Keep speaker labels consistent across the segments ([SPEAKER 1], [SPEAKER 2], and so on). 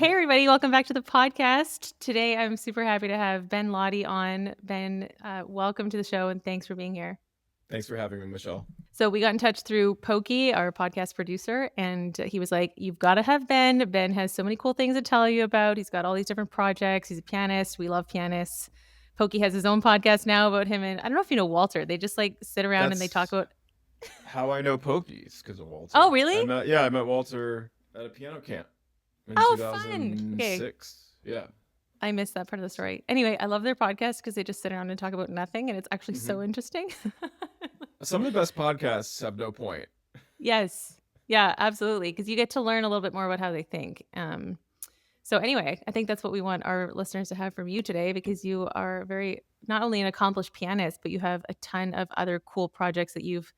[SPEAKER 1] Hey, everybody. Welcome back to the podcast. Today, I'm super happy to have Ben Laude on. Ben, welcome to the show and thanks for being here.
[SPEAKER 2] Thanks for having me, Michelle.
[SPEAKER 1] So, we got in touch through Pokey, our podcast producer, and he was like, you've got to have Ben. Ben has so many cool things to tell you about. He's got all these different projects. He's a pianist. We love pianists. Pokey has his own podcast now about him. And I don't know if you know Walter. They just like sit around and they talk
[SPEAKER 2] That's
[SPEAKER 1] about.
[SPEAKER 2] how I know Pokies, because of
[SPEAKER 1] Oh,
[SPEAKER 2] Walter.
[SPEAKER 1] really?
[SPEAKER 2] I met Walter at a piano camp in
[SPEAKER 1] Oh, fun. Okay.
[SPEAKER 2] 2006. Yeah.
[SPEAKER 1] I missed that part of the story. Anyway, I love their podcast because they just sit around and talk about nothing, and it's actually
[SPEAKER 2] hmm
[SPEAKER 1] so interesting.
[SPEAKER 2] Some of the best podcasts have no point.
[SPEAKER 1] Yes. Yeah, absolutely. Because you get to learn a little bit more about how they think. So anyway, I think that's what we want our listeners to have from you today, because you are very, not only an accomplished pianist, but you have a ton of other cool projects that you've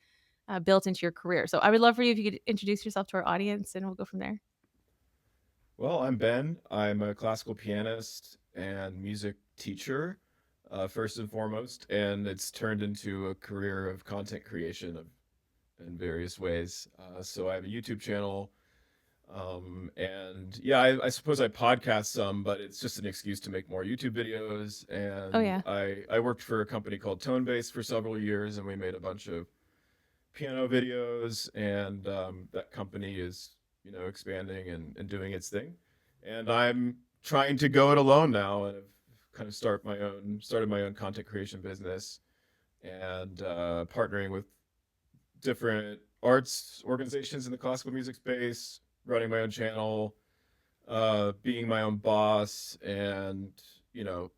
[SPEAKER 1] built into your career. So I would love for you if you could introduce yourself to our audience and we'll go from there.
[SPEAKER 2] Well, I'm Ben. I'm a classical pianist and music teacher, first and foremost, and it's turned into a career of content creation in various ways. So I have a YouTube channel. And yeah, I suppose I podcast some, but it's just an excuse to make more YouTube videos.
[SPEAKER 1] Oh,
[SPEAKER 2] And
[SPEAKER 1] yeah.
[SPEAKER 2] I worked for a company called Tonebase for several years, and we made a bunch of piano videos. And that company is, expanding and doing its thing. And I'm trying to go it alone now, and I've kind of started my own content creation business, and partnering with different arts organizations in the classical music space, running my own channel, being my own boss, and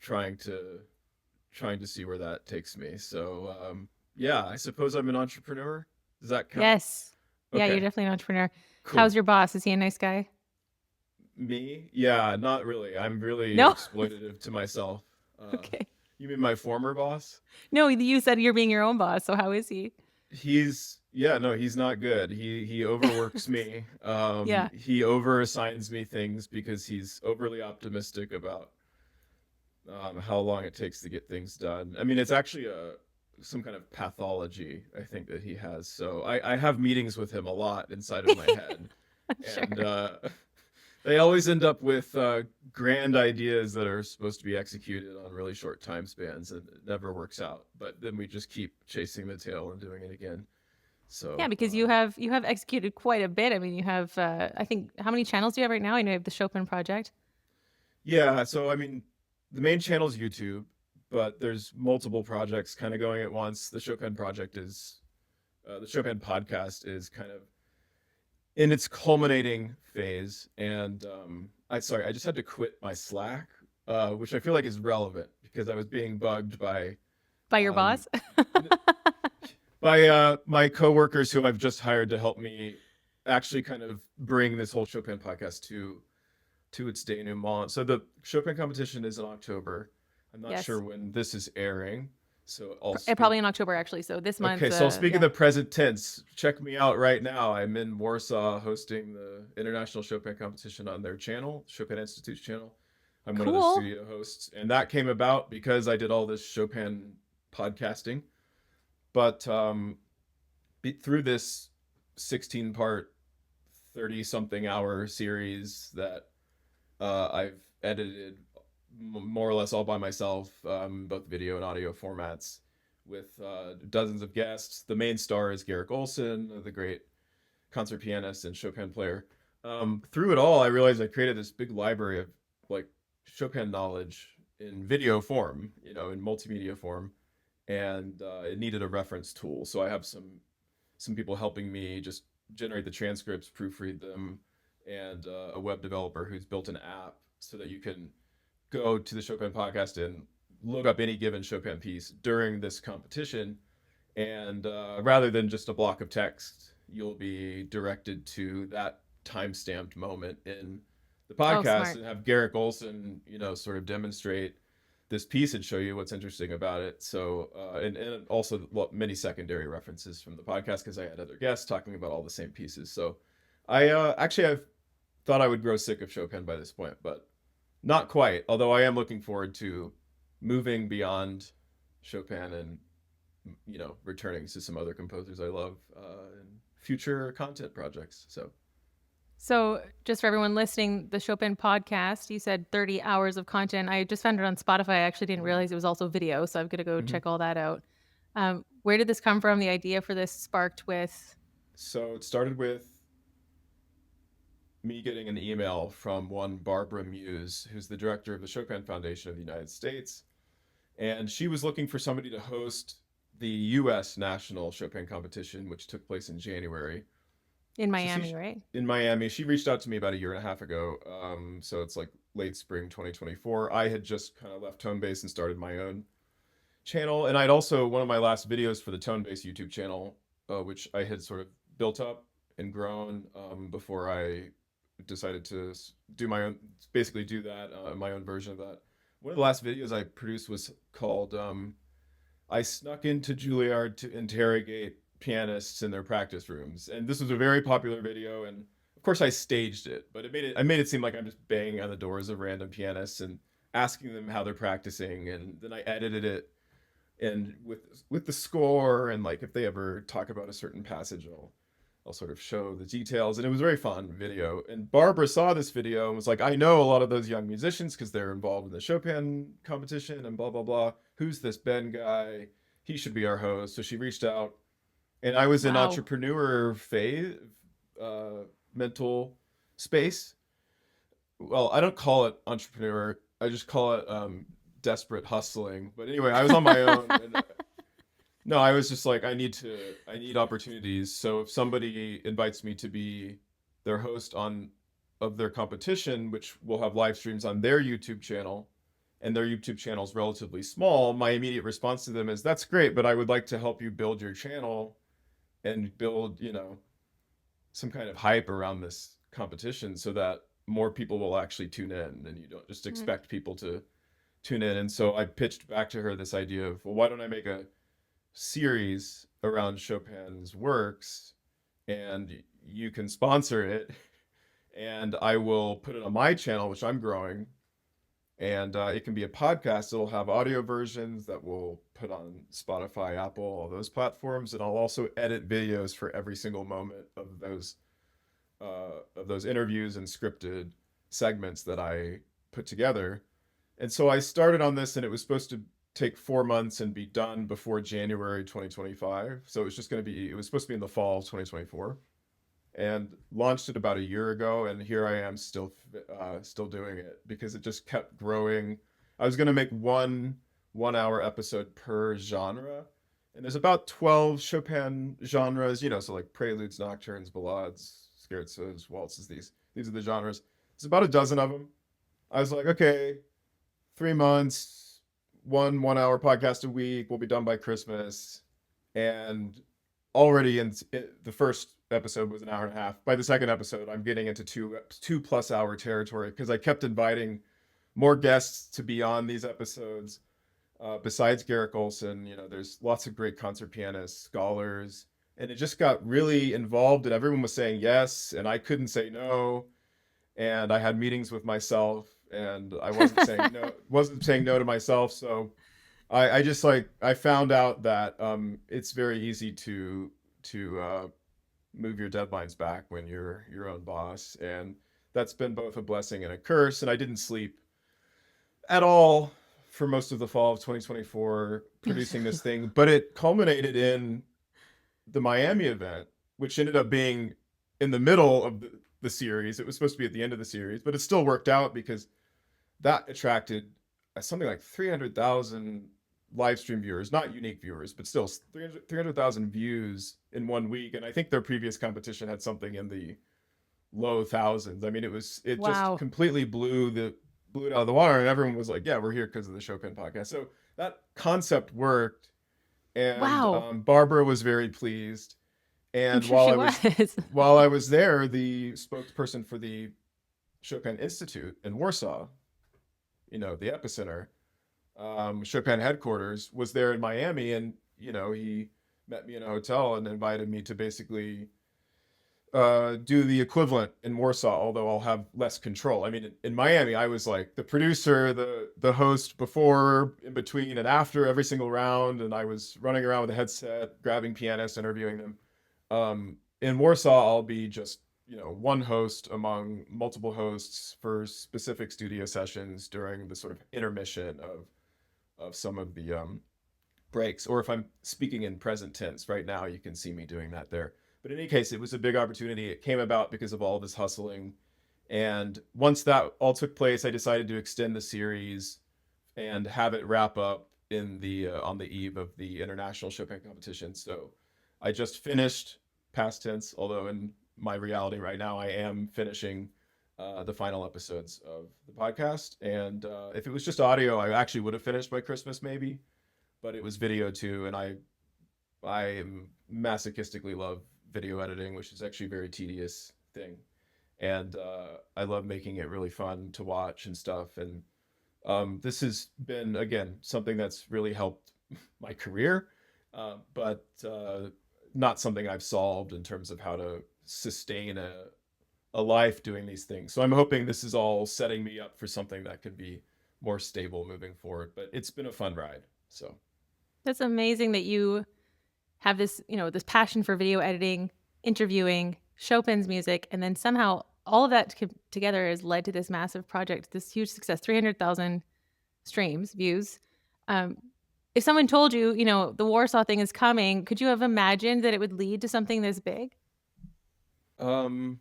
[SPEAKER 2] trying to see where that takes me. So yeah, I suppose I'm an entrepreneur. Does that count?
[SPEAKER 1] Yes. Yeah, you're
[SPEAKER 2] Okay,
[SPEAKER 1] definitely an entrepreneur. How's
[SPEAKER 2] cool.
[SPEAKER 1] your boss? Is he a nice guy?
[SPEAKER 2] Me? Yeah, not really. I'm really
[SPEAKER 1] No?
[SPEAKER 2] exploitative to myself. Uh,
[SPEAKER 1] Okay.
[SPEAKER 2] you mean my former boss?
[SPEAKER 1] No, you said you're being your own boss. So how is he?
[SPEAKER 2] Yeah, no, he's not good. He overworks me.
[SPEAKER 1] Yeah.
[SPEAKER 2] He over assigns me things because he's overly optimistic about how long it takes to get things done. I mean, it's actually some kind of pathology, I think, that he has. So I have meetings with him a lot inside of my head,
[SPEAKER 1] Sure.
[SPEAKER 2] and they always end up with grand ideas that are supposed to be executed on really short time spans, and it never works out. But then we just keep chasing the tail and doing it again.
[SPEAKER 1] Yeah,
[SPEAKER 2] So
[SPEAKER 1] because you have executed quite a bit. I mean, you have I think, how many channels do you have right now? I know you have the Chopin project.
[SPEAKER 2] yeah, so I mean, the main channel is YouTube, but there's multiple projects kind of going at once. The Chopin podcast is kind of in its culminating phase, and I just had to quit my Slack, which I feel like is relevant because I was being bugged
[SPEAKER 1] By your
[SPEAKER 2] um,
[SPEAKER 1] boss?
[SPEAKER 2] my coworkers who I've just hired to help me actually kind of bring this whole Chopin podcast to its denouement. So the Chopin competition is in October. I'm not
[SPEAKER 1] Yes.
[SPEAKER 2] sure when this is airing, so I'll
[SPEAKER 1] Probably
[SPEAKER 2] speak.
[SPEAKER 1] in October, actually. So this month,
[SPEAKER 2] Okay, so I'll speak in
[SPEAKER 1] yeah.
[SPEAKER 2] the present tense. Check me out right now. I'm in Warsaw hosting the International Chopin competition on their channel, Chopin Institute's channel. I'm one of the
[SPEAKER 1] Cool.
[SPEAKER 2] studio hosts, and that came about because I did all this Chopin podcasting. But through this 16-part, 30 something hour series that I've edited more or less all by myself, both video and audio formats, with dozens of guests. The main star is Garrick Olson, the great concert pianist and Chopin player. Through it all, I realized I created this big library of like Chopin knowledge in video form, in multimedia form, and it needed a reference tool. So I have some people helping me just generate the transcripts, proofread them, and a web developer who's built an app so that you can go to the Chopin podcast and look up any given Chopin piece during this competition. And rather than just a block of text, you'll be directed to that time-stamped moment in the
[SPEAKER 1] Oh,
[SPEAKER 2] podcast
[SPEAKER 1] smart.
[SPEAKER 2] and have Garrick Olson, sort of demonstrate this piece and show you what's interesting about it. So, and also many secondary references from the podcast because I had other guests talking about all the same pieces. So, I've thought I would grow sick of Chopin by this point, but not quite. Although I am looking forward to moving beyond Chopin and returning to some other composers I love in future content projects. So
[SPEAKER 1] So, just for everyone listening, the Chopin podcast, you said 30 hours of content. I just found it on Spotify. I actually didn't realize it was also video, so I'm going to go
[SPEAKER 2] Mhm.
[SPEAKER 1] check all that out. Where did this come from? The idea for this sparked with.
[SPEAKER 2] So it started with me getting an email from one Barbara Muse, who's the director of the Chopin Foundation of the United States. And she was looking for somebody to host the US National Chopin competition, which took place in January.
[SPEAKER 1] In
[SPEAKER 2] So
[SPEAKER 1] Miami, right?
[SPEAKER 2] in Miami, she reached out to me about a year and a half ago. So it's like late spring 2024. I had just kind of left Tone Base and started my own channel. And I'd also, one of my last videos for the Tone Base YouTube channel, which I had sort of built up and grown before I decided to do my own, basically do that, my own version of that. One of the last videos I produced was called I Snuck into Juilliard to Interrogate Pianists in Their Practice Rooms. And this was a very popular video. And of course, I staged it, but I made it seem like I'm just banging on the doors of random pianists and asking them how they're practicing. And then I edited it and with the score and like if they ever talk about a certain passage I'll sort of show the details, and it was a very fun video. And Barbara saw this video and was like, I know a lot of those young musicians because they're involved in the Chopin competition and blah blah blah. Who's this Ben guy? He should be our host. So she reached out, and I was in
[SPEAKER 1] Wow.
[SPEAKER 2] entrepreneur phase, mental space. Well, I don't call it entrepreneur. I just call it desperate hustling. But anyway, I was on my own, and no, I was just like, I need opportunities. So if somebody invites me to be their host on of their competition, which will have live streams on their YouTube channel, and their YouTube channel is relatively small, my immediate response to them is, that's great, but I would like to help you build your channel and build, some kind of hype around this competition so that more people will actually tune in and you don't just
[SPEAKER 1] Mhm.
[SPEAKER 2] expect people to tune in. And so I pitched back to her this idea of, well, why don't I make a series around Chopin's works and you can sponsor it and I will put it on my channel, which I'm growing. And it can be a podcast. It'll have audio versions that we'll put on Spotify, Apple, all those platforms. And I'll also edit videos for every single moment of those interviews and scripted segments that I put together. And so I started on this, and it was supposed to take 4 months and be done before January 2025. So it was just going to be, it was supposed to be in the fall of 2024, and launched it about a year ago. And here I am still doing it because it just kept growing. I was going to make one hour episode per genre. And there's about 12 Chopin genres, so like preludes, nocturnes, ballades, scherzos, waltzes, these are the genres. There's about a dozen of them. I was like, okay, 3 months, one hour podcast a week. We'll be done by Christmas. And already the first episode was an hour and a half. By the second episode, I'm getting into two plus hour territory because I kept inviting more guests to be on these episodes. Besides Garrick Olson, there's lots of great concert pianists, scholars, and it just got really involved. And everyone was saying yes, and I couldn't say no. And I had meetings with myself, and I wasn't saying no to myself. So I just like I found out that it's very easy to move your deadlines back when you're your own boss, and that's been both a blessing and a curse. And I didn't sleep at all for most of the fall of 2024 producing this thing, but it culminated in the Miami event, which ended up being in the middle of the series. It was supposed to be at the end of the series, but it still worked out because that attracted something like 300,000 live stream viewers, not unique viewers, but still 300,000 views in 1 week. And I think their previous competition had something in the low thousands. I mean, it just
[SPEAKER 1] Wow.
[SPEAKER 2] completely blew it out of the water, and everyone was like, "Yeah, we're here because of the Chopin podcast." So that concept worked, and
[SPEAKER 1] Wow.
[SPEAKER 2] Barbara was very pleased.
[SPEAKER 1] I'm
[SPEAKER 2] And
[SPEAKER 1] sure she was.
[SPEAKER 2] while I was there, the spokesperson for the Chopin Institute in Warsaw, the epicenter, Chopin headquarters, was there in Miami, and he met me in a hotel and invited me to basically do the equivalent in Warsaw, although I'll have less control. I mean, in Miami, I was like the producer, the host before, in between, and after every single round, and I was running around with a headset, grabbing pianists, interviewing them. In Warsaw, I'll be just one host among multiple hosts for specific studio sessions during the sort of intermission of some of the breaks, or if I'm speaking in present tense right now, you can see me doing that there. But in any case, it was a big opportunity. It came about because of all this hustling. And once that all took place, I decided to extend the series and have it wrap up in the on the eve of the international Chopin competition. So I just finished, past tense, although in my reality right now, I am finishing the final episodes of the podcast. And if it was just audio, I actually would have finished by Christmas maybe, but it was video too, and I masochistically love video editing, which is actually a very tedious thing, and I love making it really fun to watch and stuff. And this has been again something that's really helped my career, but not something I've solved in terms of how to sustain a life doing these things. So I'm hoping this is all setting me up for something that could be more stable moving forward. But it's been a fun ride. So.
[SPEAKER 1] That's amazing that you have this, this passion for video editing, interviewing, Chopin's music, and then somehow all of that together has led to this massive project, this huge success, 300,000 streams, views. Um, if someone told you, the Warsaw thing is coming, could you have imagined that it would lead to something this big?
[SPEAKER 2] Um,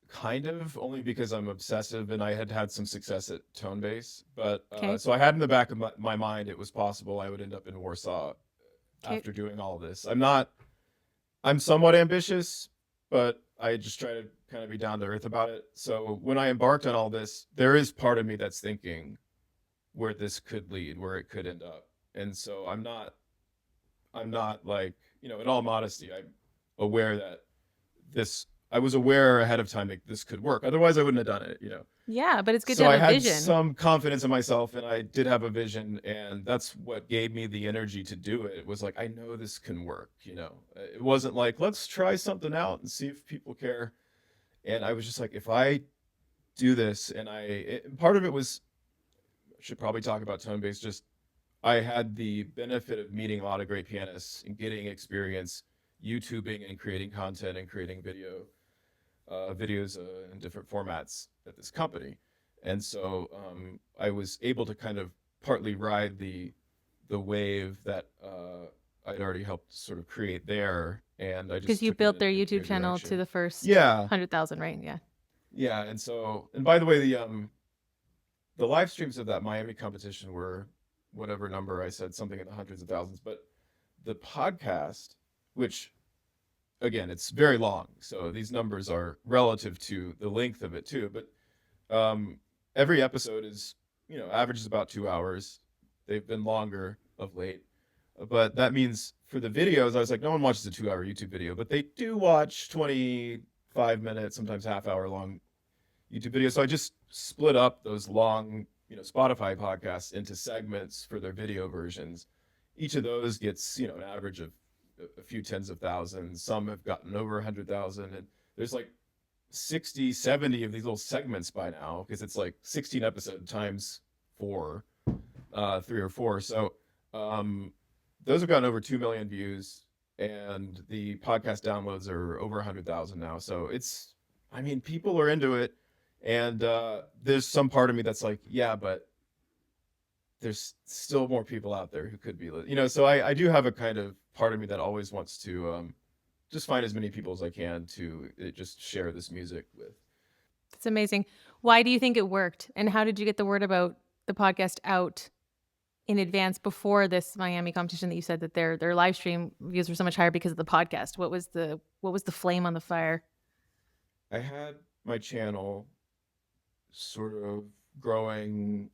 [SPEAKER 2] Kind of, only because I'm obsessive and I had had some success at tone bass. But
[SPEAKER 1] Okay.
[SPEAKER 2] so I had in the back of my mind it was possible I would end up in Warsaw
[SPEAKER 1] Okay.
[SPEAKER 2] after doing all this. I'm somewhat ambitious, but I just try to kind of be down to earth about it. So when I embarked on all this, there is part of me that's thinking where this could lead, where it could end up. And so I'm not like, in all modesty, I'm aware that I was aware ahead of time that this could work. Otherwise, I wouldn't have done it.
[SPEAKER 1] Yeah, but it's good to
[SPEAKER 2] So
[SPEAKER 1] have
[SPEAKER 2] I
[SPEAKER 1] a
[SPEAKER 2] had
[SPEAKER 1] vision.
[SPEAKER 2] some confidence in myself, and I did have a vision, and that's what gave me the energy to do it. It was like, I know this can work. It wasn't like, let's try something out and see if people care. And I was just like, if I do this, and part of it was, I should probably talk about tone bass. Just I had the benefit of meeting a lot of great pianists and getting experience YouTubing and creating content and creating videos in different formats at this company. And so I was able to kind of partly ride the wave that I'd already helped sort of create there, and I
[SPEAKER 1] Because
[SPEAKER 2] just
[SPEAKER 1] you
[SPEAKER 2] took it
[SPEAKER 1] built their
[SPEAKER 2] in a
[SPEAKER 1] YouTube
[SPEAKER 2] new
[SPEAKER 1] channel to
[SPEAKER 2] direction.
[SPEAKER 1] the first
[SPEAKER 2] Yeah,
[SPEAKER 1] 100,000, right? Yeah.
[SPEAKER 2] yeah. And by the way, the live streams of that Miami competition were whatever number I said, something in the hundreds of thousands. But the podcast, which again, it's very long, so these numbers are relative to the length of it too. But every episode is, averages about 2 hours. They've been longer of late, but that means for the videos, I was like, no one watches a 2 hour YouTube video, but they do watch 25 minutes, sometimes half hour long YouTube videos. So I just split up those long, Spotify podcasts into segments for their video versions. Each of those gets, an average of a few tens of thousands. Some have gotten over 100,000. And there's like 60, 70 of these little segments by now, because it's like 16 episodes times four, 3 or 4. So those have gotten over 2 million views, and the podcast downloads are over 100,000 now. So people are into it. And there's some part of me that's like, yeah, but there's still more people out there who could be, so I do have a kind of part of me that always wants to just find as many people as I can to just share this music with.
[SPEAKER 1] It's amazing. Why do you think it worked? And how did you get the word about the podcast out in advance before this Miami competition that you said that their live stream views were so much higher because of the podcast? What was the flame on the fire?
[SPEAKER 2] I had my channel sort of growing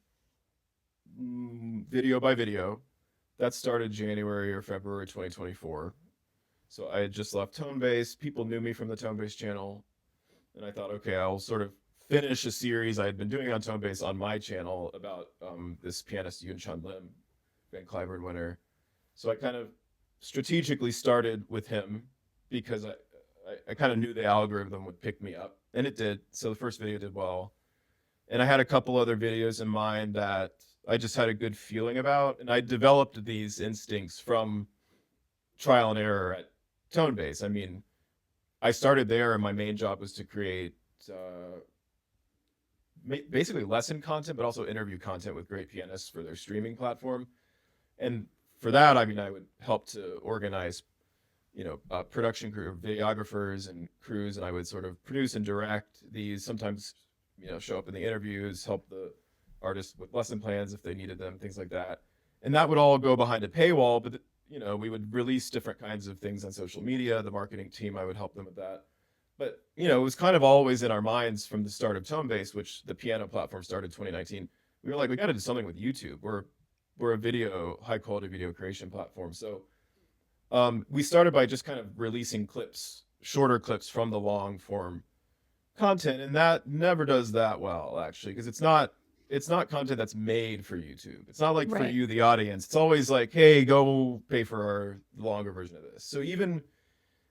[SPEAKER 2] video by video. That started January or February 2024. So I had just left Tone Bass. People knew me from the Tone Bass channel. And I thought, okay, I'll sort of finish a series I had been doing on Tone Bass on my channel about this pianist Yun Chun Lim, Van Cliburn winner. So I kind of strategically started with him because I kind of knew the algorithm would pick me up, and it did. So the first video did well. And I had a couple other videos in mind that I just had a good feeling about. And I developed these instincts from trial and error at Tone Bass. I mean, I started there, and my main job was to create uh, basically lesson content, but also interview content with great pianists for their streaming platform. And for that, I mean, I would help to organize, production crew, videographers and crews, and I would sort of produce and direct these. Sometimes, show up in the interviews, help the artists with lesson plans if they needed them, things like that. And that would all go behind a paywall, but we would release different kinds of things on social media. The marketing team, I would help them with that. But it was kind of always in our minds from the start of Tonebase, which the piano platform started 2019. We were like, we got to do something with YouTube. We're a high quality video creation platform. So we started by just kind of releasing clips, shorter clips from the long form content, and that never does that well, actually, because it's not content that's made for YouTube. It's not like for
[SPEAKER 1] Right.
[SPEAKER 2] you, the audience. It's always like, hey, go pay for our longer version of this. So even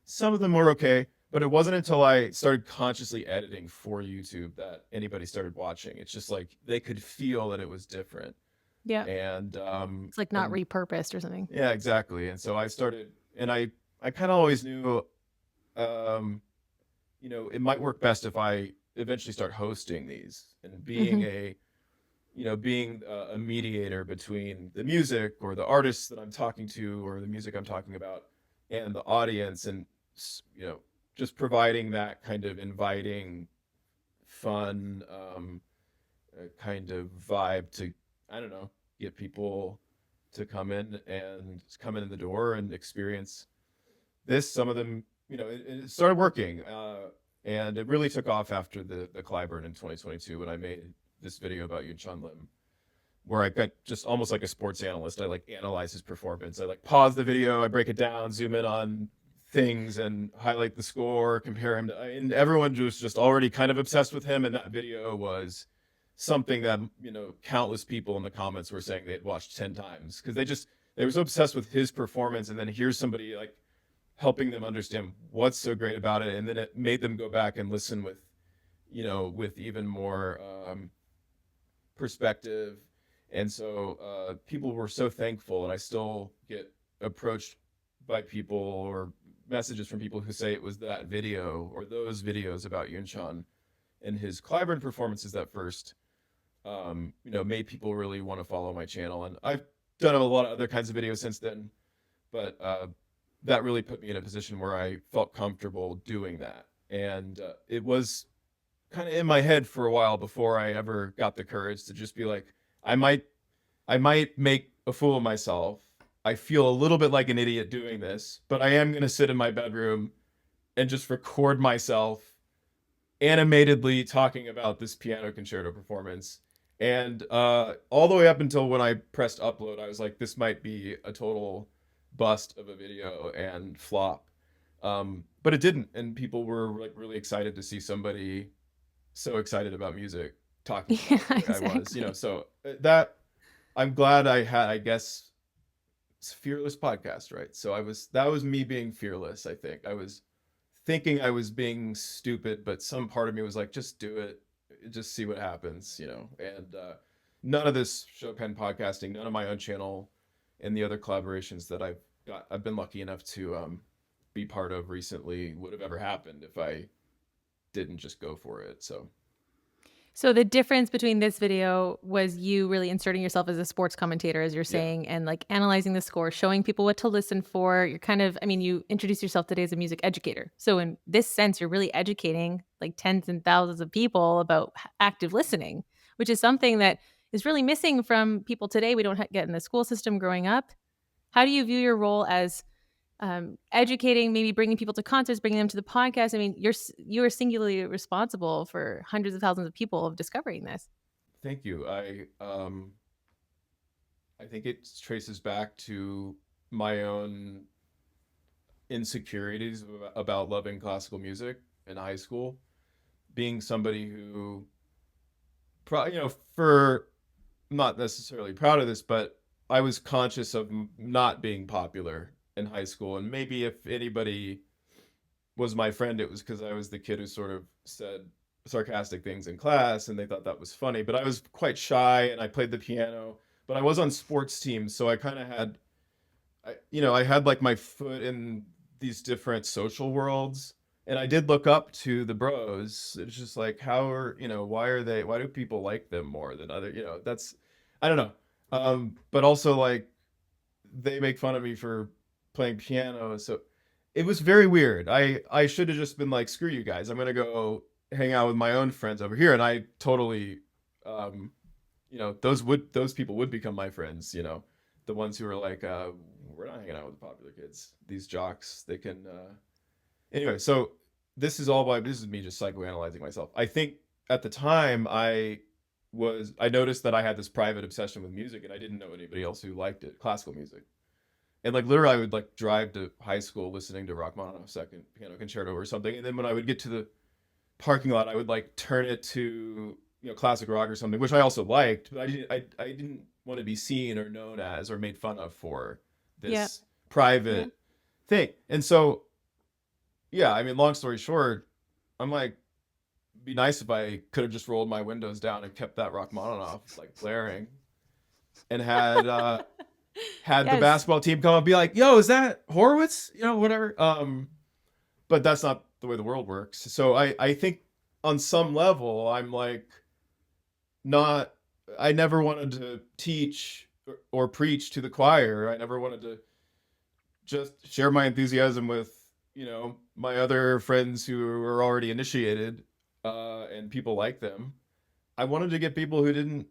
[SPEAKER 2] some of them were okay, but it wasn't until I started consciously editing for YouTube that anybody started watching. It's just like they could feel that it was different.
[SPEAKER 1] Yeah.
[SPEAKER 2] And
[SPEAKER 1] It's like not repurposed or something.
[SPEAKER 2] yeah, exactly. And so I started, and I kind of always knew, um, it might work best if I eventually start hosting these and being
[SPEAKER 1] Hmm.
[SPEAKER 2] a mediator between the music or the artists that I'm talking to or the music I'm talking about and the audience, and just providing that kind of inviting, fun, kind of vibe to, I don't know, get people to come in the door and experience this. Some of them, it started working, and it really took off after the Clyburn in 2022 when I made this video about Yun Chun Lim, where I got just almost like a sports analyst. I like analyze his performance. I like pause the video, I break it down, zoom in on things, and highlight the score, compare him to, and everyone was just already kind of obsessed with him. And that video was something that countless people in the comments were saying they had watched 10 times because they were so obsessed with his performance. And then here's somebody like helping them understand what's so great about it, and then it made them go back and listen with with even more perspective. And so people were so thankful, and I still get approached by people or messages from people who say it was that video or those videos about Yun Chan and his Clyburn performances that first made people really want to follow my channel. And I've done a lot of other kinds of videos since then, but that really put me in a position where I felt comfortable doing that. And it was kind of in my head for a while before I ever got the courage to just be like, I might, I might make a fool of myself. I feel a little bit like an idiot doing this, but I am going to sit in my bedroom and just record myself animatedly talking about this piano concerto performance. And all the way up until when I pressed upload, I was like, this might be a total bust of a video and flop. But it didn't, and people were like really excited to see somebody so excited about music talking
[SPEAKER 1] Yeah,
[SPEAKER 2] about it the way I was,
[SPEAKER 1] exactly.
[SPEAKER 2] So that I'm glad I had, I guess, it's fearless podcast, right? So that was me being fearless. I think I was thinking I was being stupid, but some part of me was like, just do it, just see what happens, And none of this Chopin podcasting, none of my own channel, and the other collaborations that I've been lucky enough to be part of recently would have ever happened if I didn't just go for it. So
[SPEAKER 1] So the difference between this video was you really inserting yourself as a sports commentator, as you're
[SPEAKER 2] yeah,
[SPEAKER 1] saying, and like analyzing the score, showing people what to listen for. You're kind of, I mean, you introduce yourself today as a music educator. So in this sense, you're really educating like tens and thousands of people about active listening, which is something that is really missing from people today. We don't get in the school system growing up. How do you view your role as educating, maybe bringing people to concerts, bringing them to the podcast? I mean, you are singularly responsible for hundreds of thousands of people of discovering this.
[SPEAKER 2] thank you. I think it traces back to my own insecurities about loving classical music in high school, being somebody who, for I'm not necessarily proud of this, but I was conscious of not being popular in high school. And maybe if anybody was my friend, it was because I was the kid who sort of said sarcastic things in class and they thought that was funny. But I was quite shy and I played the piano, but I was on sports teams. So I kind of had, I had like my foot in these different social worlds. And I did look up to the bros. It's just like, why do people like them more than other, that's, I don't know. But also like they make fun of me for playing piano. So it was very weird. I should have just been like, screw you guys. I'm going to go hang out with my own friends over here. And I totally, um, those people would become my friends, the ones who are like, we're not hanging out with the popular kids. These jocks, they can, anyway, so this is me just psychoanalyzing myself. I think at the time I noticed that I had this private obsession with music and I didn't know anybody else who liked it, classical music. And like literally I would like drive to high school listening to Rachmaninoff's Second Piano Concerto or something. And then when I would get to the parking lot, I would like turn it to, classic rock or something, which I also liked, but I didn't want to be seen or known as or made fun of for
[SPEAKER 1] Yeah.
[SPEAKER 2] this
[SPEAKER 1] Yeah.
[SPEAKER 2] private thing. And so yeah, I mean, long story short, I'm like, be nice if I could have just rolled my windows down and kept that Rachmaninoff like blaring, and had the
[SPEAKER 1] Yes.
[SPEAKER 2] basketball team come up and be like, "Yo, is that Horowitz?" Whatever. But that's not the way the world works. So I think on some level, I'm like, not. I never wanted to teach or preach to the choir. I never wanted to just share my enthusiasm with my other friends who are already initiated, and people like them. I wanted to get people who didn't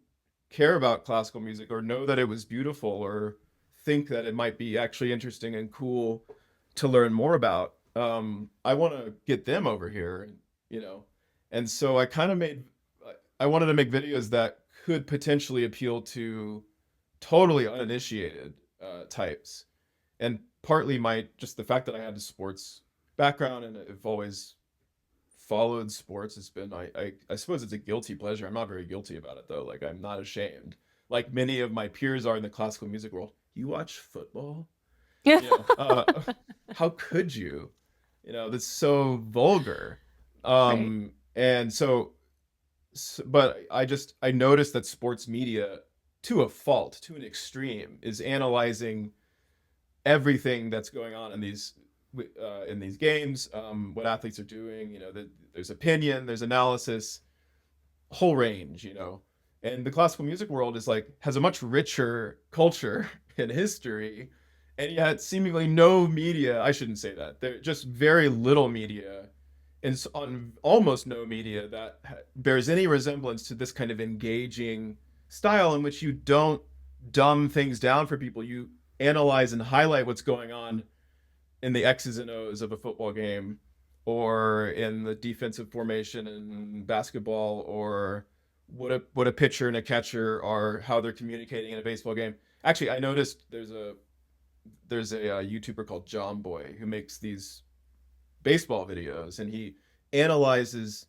[SPEAKER 2] care about classical music or know that it was beautiful or think that it might be actually interesting and cool to learn more about. I want to get them over here, you know. And so I wanted to make videos that could potentially appeal to totally uninitiated types. And partly my just the fact that I had a sports background and I've always followed sports. It's been I suppose it's a guilty pleasure. I'm not very guilty about it though. Like I'm not ashamed. Like many of my peers are in the classical music world. You watch football?
[SPEAKER 1] Yeah.
[SPEAKER 2] You know, how could you? That's so vulgar.
[SPEAKER 1] Right.
[SPEAKER 2] And but I noticed that sports media, to a fault, to an extreme, is analyzing everything that's going on in these games, what athletes are doing. There's opinion, there's analysis, whole range. And the classical music world has a much richer culture and history, and yet seemingly no media. I shouldn't say that. There just very little media, and on almost no media that bears any resemblance to this kind of engaging style in which you don't dumb things down for people. You analyze and highlight what's going on in the X's and O's of a football game, or in the defensive formation in basketball, or what a pitcher and a catcher are, how they're communicating in a baseball game. Actually, I noticed there's a YouTuber called John Boy who makes these baseball videos, and he analyzes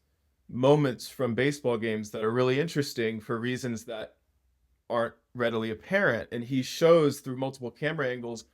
[SPEAKER 2] moments from baseball games that are really interesting for reasons that aren't readily apparent, and he shows through multiple camera angles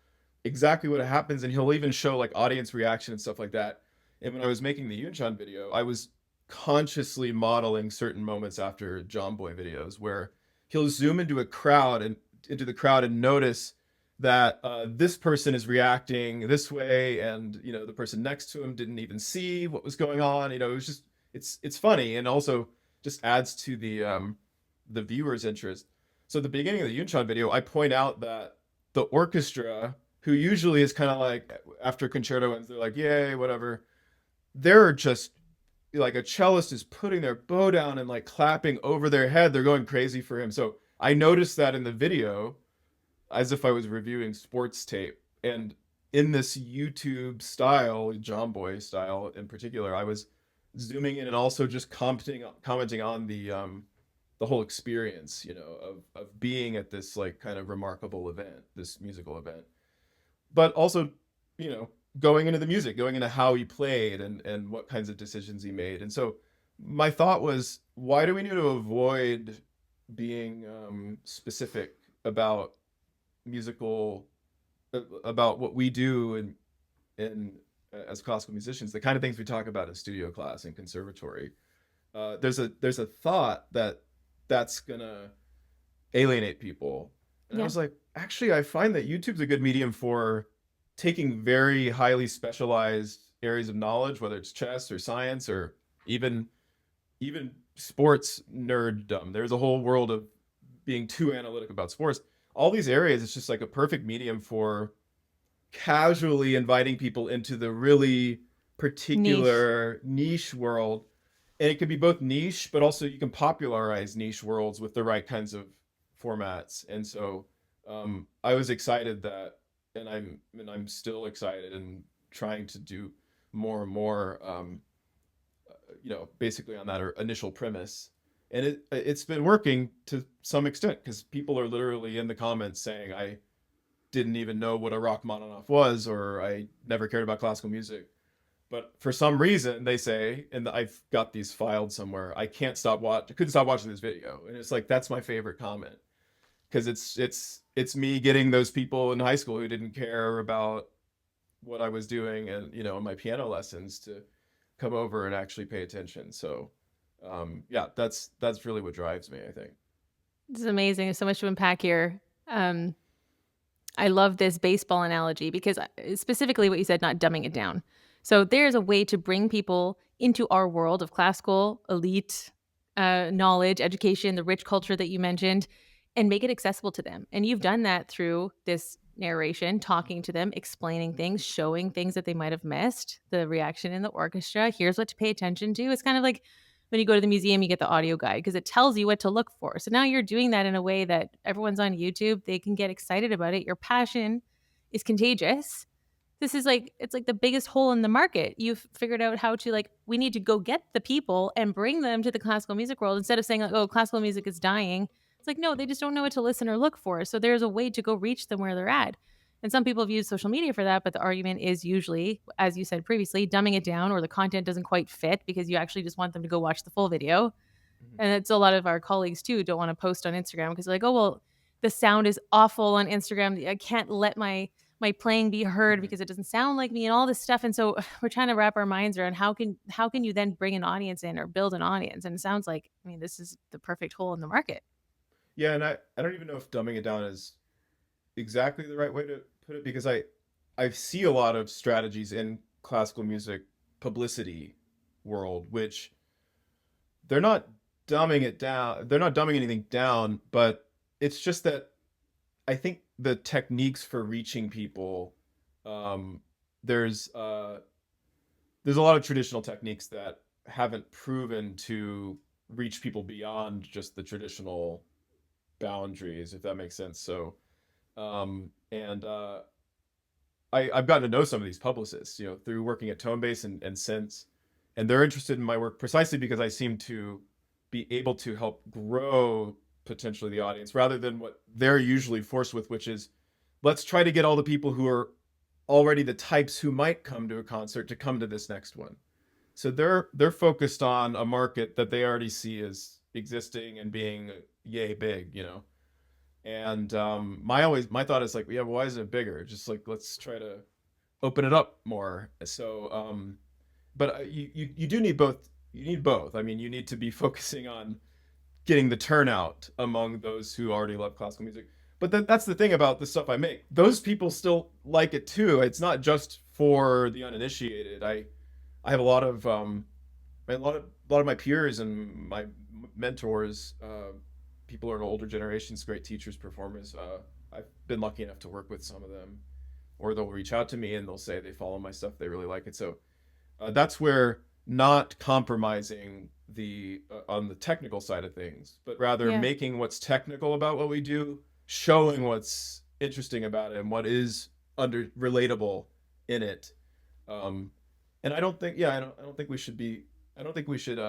[SPEAKER 2] exactly what happens, and he'll even show like audience reaction and stuff like that. And when I was making the Yunchon video, I was consciously modeling certain moments after John Boy videos where he'll zoom into the crowd and notice that this person is reacting this way, and the person next to him didn't even see what was going on. It was just it's funny, and also just adds to the viewer's interest. So at the beginning of the Yunchon video, I point out that the orchestra, who usually is kind of like, after concerto ends, they're like, yay, whatever. They're just like, a cellist is putting their bow down and like clapping over their head. They're going crazy for him. So I noticed that in the video, as if I was reviewing sports tape. And in this YouTube style, John Boy style in particular, I was zooming in and also just commenting on the whole experience, of being at this like kind of remarkable event, this musical event. But also, you know, going into the music, going into how he played, and what kinds of decisions he made. And so my thought was, why do we need to avoid being specific about musical about what we do in as classical musicians, the kind of things we talk about in studio class and conservatory. There's a thought that that's gonna alienate people. And I
[SPEAKER 1] Yeah.
[SPEAKER 2] was like, actually, I find that YouTube's a good medium for taking very highly specialized areas of knowledge, whether it's chess or science or even even sports nerddom. There's a whole world of being too analytic about sports. All these areas, it's just like a perfect medium for casually inviting people into the really
[SPEAKER 1] Niche.
[SPEAKER 2] particular niche world. And it could be both niche, but also you can popularize niche worlds with the right kinds of formats. And so I was excited that, and I'm still excited and trying to do more and more, basically on that initial premise. And it's been working to some extent because people are literally in the comments saying, I didn't even know what a Rachmaninoff was, or I never cared about classical music. But for some reason, they say, and I've got these filed somewhere, I couldn't stop watching this video. And it's like, that's my favorite comment. Because it's me getting those people in high school who didn't care about what I was doing and, in my piano lessons to come over and actually pay attention. So yeah, that's really what drives me, I think.
[SPEAKER 1] This is amazing. There's so much to unpack here. Um, I love this baseball analogy because specifically what you said, not dumbing it down. So there's a way to bring people into our world of classical elite knowledge, education, the rich culture that you mentioned, and make it accessible to them. And you've done that through this narration, talking to them, explaining things, showing things that they might have missed, the reaction in the orchestra. Here's what to pay attention to. It's kind of like when you go to the museum, you get the audio guide because it tells you what to look for. So now you're doing that in a way that everyone's on YouTube. They can get excited about it. Your passion is contagious. This is like, it's like the biggest hole in the market. You've figured out how to, like, we need to go get the people and bring them to the classical music world instead of saying, like, oh, classical music is dying. It's like, no, they just don't know what to listen or look for. So there's a way to go reach them where they're at. And some people have used social media for that, but the argument is usually, as you said previously, dumbing it down or the content doesn't quite fit because you actually just want them to go watch the full video.
[SPEAKER 2] Mhm.
[SPEAKER 1] And it's a lot of our colleagues too don't want to post on Instagram because they're like, oh well, the sound is awful on Instagram. I can't let my playing be heard
[SPEAKER 2] Mhm.
[SPEAKER 1] because it doesn't sound like me and all this stuff. And so we're trying to wrap our minds around how can you then bring an audience in or build an audience? And it sounds like, I mean, this is the perfect hole in the market.
[SPEAKER 2] Yeah, and I don't even know if dumbing it down is exactly the right way to put it because I see a lot of strategies in classical music publicity world which they're not dumbing it down. They're not dumbing anything down, but it's just that I think the techniques for reaching people, um, there's uh, there's a lot of traditional techniques that haven't proven to reach people beyond just the traditional boundaries, if that makes sense. So, and I've gotten to know some of these publicists, through working at Tonebase and Sense, and they're interested in my work precisely because I seem to be able to help grow potentially the audience rather than what they're usually forced with, which is let's try to get all the people who are already the types who might come to a concert to come to this next one. So they're focused on a market that they already see as existing and being yay big, And my thought is like, yeah, well, why isn't it bigger? Just like let's try to open it up more. So, but you do need both. You need both. I mean, you need to be focusing on getting the turnout among those who already love classical music. But that's the thing about the stuff I make. Those people still like it too. It's not just for the uninitiated. I have a lot of my peers and my mentors, people who are older generations, great teachers, performers. I've been lucky enough to work with some of them, or they'll reach out to me and they'll say they follow my stuff, they really like it. So that's where not compromising the on the technical side of things, but rather
[SPEAKER 1] Yeah.
[SPEAKER 2] making what's technical about what we do, showing what's interesting about it and what is under relatable in it. Um, and I don't think we should be. I don't think we should.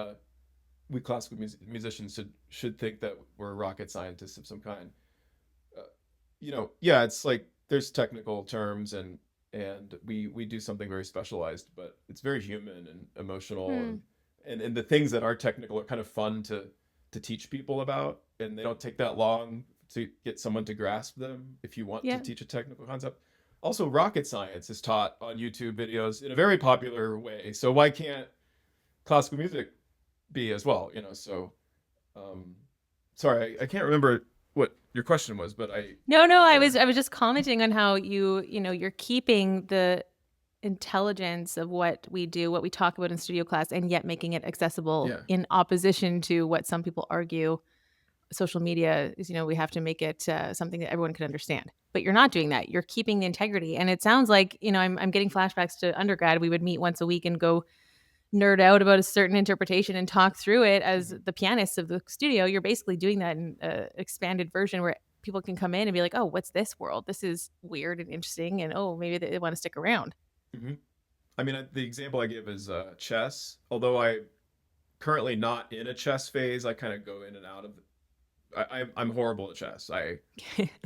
[SPEAKER 2] We classical musicians should think that we're rocket scientists of some kind. Uh, yeah, it's like there's technical terms and we do something very specialized, but it's very human and emotional
[SPEAKER 1] Hmm.
[SPEAKER 2] and the things that are technical are kind of fun to teach people about, and they don't take that long to get someone to grasp them if you want to
[SPEAKER 1] Yeah.
[SPEAKER 2] teach a technical concept. Also, rocket science is taught on YouTube videos in a very popular way, so why can't classical music be as well? So um, sorry, I can't remember what your question was, but
[SPEAKER 1] No, no, I
[SPEAKER 2] uh,
[SPEAKER 1] was just commenting on how you're keeping intelligence of what we do, what we talk about in studio class, and yet making it accessible
[SPEAKER 2] Yeah.
[SPEAKER 1] in opposition to what some people argue social media is, we have to make it something that everyone can understand. But you're not doing that. You're keeping the integrity. And it sounds like, I'm getting flashbacks to undergrad. We would meet once a week and go nerd out about a certain interpretation and talk through it as
[SPEAKER 2] Mhm.
[SPEAKER 1] the pianists of the studio. You're basically doing that in an expanded version where people can come in and be like, oh, what's this world? This is weird and interesting. And oh, maybe they want to stick around.
[SPEAKER 2] Mhm. I mean, the example I give is chess. Although I currently not in a chess phase, I kind of go in and out of. I'm horrible at chess. I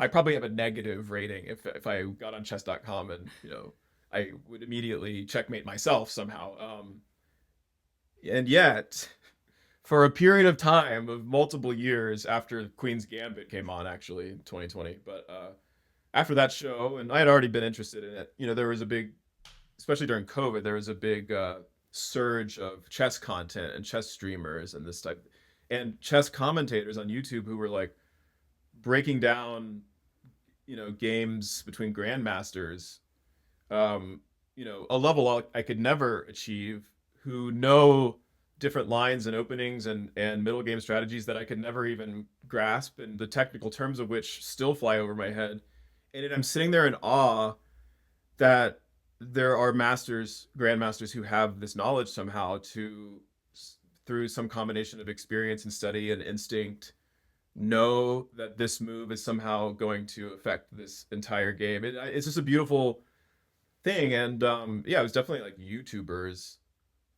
[SPEAKER 2] probably have a negative rating if I got on chess.com and I would immediately checkmate myself somehow. And yet, for a period of time of multiple years after Queen's Gambit came on, actually in 2020, but after that show, and I had already been interested in it. There was a big, especially during COVID, there was a big surge of chess content and chess streamers and this type, and chess commentators on YouTube who were like breaking down, games between grandmasters, a level I could never achieve, who know different lines and openings and middle game strategies that I could never even grasp, and the technical terms of which still fly over my head. And I'm sitting there in awe that there are grandmasters who have this knowledge somehow to, through some combination of experience and study and instinct, know that this move is somehow going to affect this entire game. It's just a beautiful thing. And yeah, it was definitely like YouTubers